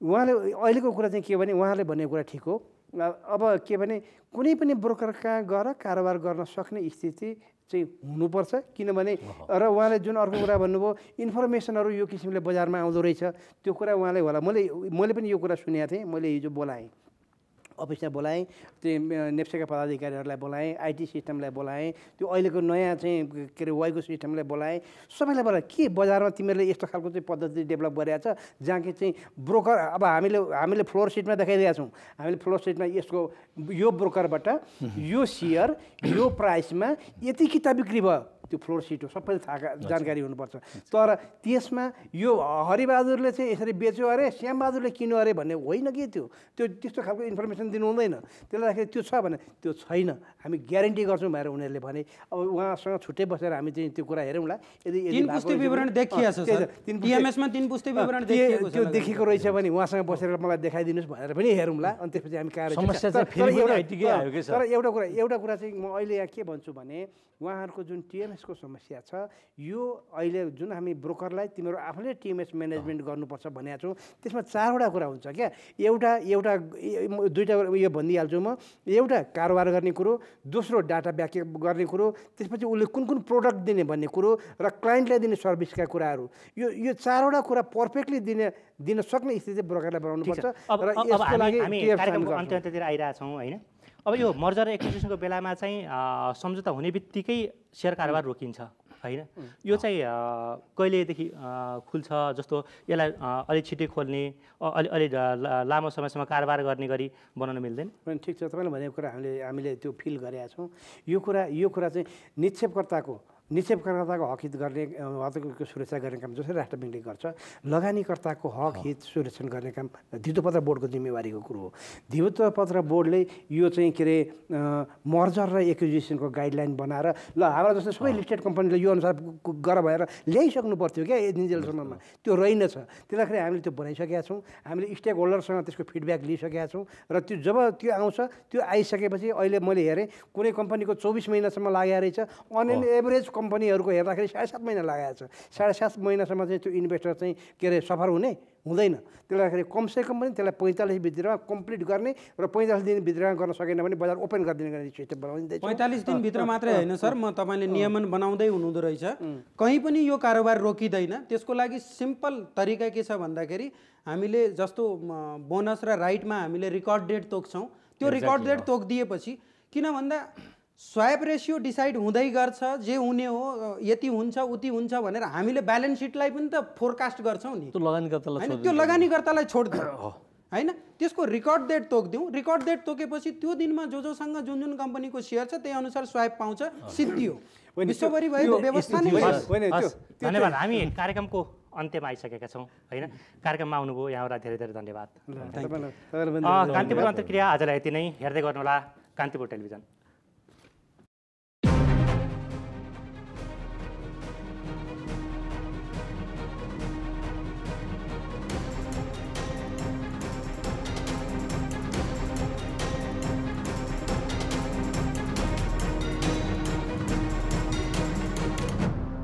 उहाँले अहिलेको कुरा चाहिँ के भने उहाँले भनेको कुरा ठिक हो अब के भने कुनै पनि ब्रोकर कहाँ गएर कारोबार गर्न सक्ने स्थिति चाहिँ हुनुपर्छ किनभने र उहाँले जुन अर्को कुरा भन्नुभयो इन्फर्मेसनहरू यो किसिमले बजारमा आउँदो रहेछ त्यो कुरा उहाँले होला मैले पनि यो कुरा सुनेको थिएँ मैले हिजो बोलाएँ अफिसमा बोलाएँ त्यो नेप्सेका पदाधिकारीहरूलाई बोलाएँ आइटी सिस्टमलाई बोलाएँ त्यो अहिलेको नयाँ चाहिँ के अरे वाइको सिस्टमलाई बोलाएँ सबैलाई बोलाएँ के बजारमा तिमीहरूले यस्तो खालको चाहिँ पद्धति डेभलप गरेका छ जहाँ कि चाहिँ ब्रोकर अब हामीले फ्लोर सिटमा देखाइदिएका छौँ हामीले फ्लोर सिटमा यसको यो ब्रोकरबाट यो सेयर यो प्राइसमा यति किता बिक्री भयो त्यो फ्लोर सिट हो, सबैले थाहा जानकारी हुनुपर्छ। तर त्यसमा यो हरिबहादुरले चाहिँ यसरी बेच्यो अरे, श्यामबहादुरले किन्यो अरे भन्ने होइन कि त्यो त्यस्तो खालको इन्फर्मेसन दिनु हुँदैन। त्यसले गर्दाखेरि त्यो छ भने त्यो छैन, हामी ग्यारेन्टी गर्छौँ भनेर उनीहरूले भने। अब उहाँसँग छुट्टै बसेर हामी चाहिँ त्यो कुरा हेरौँला। यदि 3 पुस्ते विवरण देखिएको छ सर, टिएमएसमा 3 पुस्ते विवरण देखिएको छ, त्यो देखेको रहेछ भने उहाँसँग बसेर मलाई देखाइदिनुहोस् भनेर पनि हेरौँला। अनि त्यसपछि हामी कहाँ समस्या चाहिँ फेरि पनि आइटिकै आयो कि सर। तर एउटा कुरा चाहिँ म अहिले यहाँ के भन्छु भने उहाँहरूको जुन टिएमएसको समस्या छ, यो अहिले जुन हामी ब्रोकरलाई तिमीहरू आफूले टिएमएस म्यानेजमेन्ट गर्नुपर्छ भनेको छौँ, त्यसमा 4वटा कुरा हुन्छ क्या। एउटा दुईवटा यो भनिदिइहाल्छु म। एउटा कारोबार गर्ने कुरो, दोस्रो डाटा ब्याकअप गर्ने कुरो, त्यसपछि उसले कुन कुन प्रोडक्ट दिने भन्ने कुरो र क्लाइन्टलाई दिने सर्भिसका कुराहरू। यो 4वटा कुरा पर्फेक्टली दिन सक्ने स्थिति ब्रोकरलाई बनाउनुपर्छ। र यसको लागि हामी कार्यक्रमको अन्त्यतिर आइरहेछौँ होइन। अब यो मर्जर एक्विजिसनको बेलामा चाहिँ सम्झौता हुने बित्तिकै सेयर कारोबार रोकिन्छ होइन। यो चाहिँ कहिलेदेखि खुल्छ जस्तो, यसलाई अलि छिटै खोल्ने, अलि लामो समयसम्म कारोबार गर्ने गरी बनाउन मिल्दैन? ठिक छ, तपाईँले भनेको कुरा हामीले त्यो फिल गरेका छौँ। यो कुरा चाहिँ निक्षेपकर्ताको हक हित गर्ने, हकको सुरक्षा गर्ने काम जसरी राष्ट्र ब्याङ्कले गर्छ, लगानीकर्ताको हक हित सुरक्षण गर्ने काम धितोपत्र बोर्डको जिम्मेवारीको कुरो हो। धितोपत्र बोर्डले यो चाहिँ के अरे मर्जर र एक्विजिसनको गाइडलाइन बनाएर ल हाम्रा जस्तो सबै लिस्टेड कम्पनीले यो अनुसार गर भएर ल्याइसक्नु पर्थ्यो क्या एजेन्सियलसम्ममा, त्यो रहेनछ। त्यसलाई हामीले त्यो बनाइसकेका छौँ। हामीले स्टेक होल्डरसँग त्यसको फिडब्याक लिइसकेका छौँ र त्यो जब त्यो आउँछ, त्यो आइसकेपछि अहिले मैले हेरेँ कुनै कम्पनीको 24 महिनासम्म लागेको रहेछ। अन एन एभरेज कम्पनीहरूको हेर्दाखेरि 7.5 महिना लागेको छ। 7.5 महिनासम्म चाहिँ त्यो इन्भेस्टर चाहिँ के अरे सफर हुँदैन। त्यसले गर्दाखेरि कमसेकम पनि त्यसलाई 45 भित्रमा कम्प्लिट गर्ने र 45 दिनभित्रमा गर्न सकेन भने बजार ओपन गरिदिने गर्ने सिस्टम बनाउँदैछ। 45 दिनभित्र मात्रै होइन सर, म तपाईँले नियमन बनाउँदै हुनुहुँदो रहेछ। कहीँ पनि यो कारोबार रोकिँदैन। त्यसको लागि सिम्पल तरिका के छ भन्दाखेरि हामीले जस्तो बोनस र राइटमा हामीले रेकर्ड डेट तोक्छौँ, त्यो रेकर्ड डेट तोकिदिएपछि किन भन्दा स्वाइप रेसियो डिसाइड हुँदै गर्छ, जे हुने हो यति हुन्छ उति हुन्छ भनेर हामीले ब्यालेन्स सिटलाई पनि त फोरकास्ट गर्छौँ नि। त्यो लगानीकर्तालाई छोडिदिउँ होइन, त्यसको रेकर्ड डेट तोकिदिउँ। रेकर्ड डेट तोकेपछि त्यो दिनमा जोसँग जुन कम्पनीको सेयर छ त्यही अनुसार स्वाइप पाउँछ, सिद्धियो। विश्वभरि भएको व्यवस्था नै धन्यवाद। हामी कार्यक्रमको अन्त्यमा आइसकेका छौँ होइन। कार्यक्रममा आउनुभयो, यहाँबाट धेरै धेरै धन्यवाद। कान्तिपुर अन्तर्क्रिया आजलाई यति नै। हेर्दै गर्नुहोला कान्तिपुर टेलिभिजन।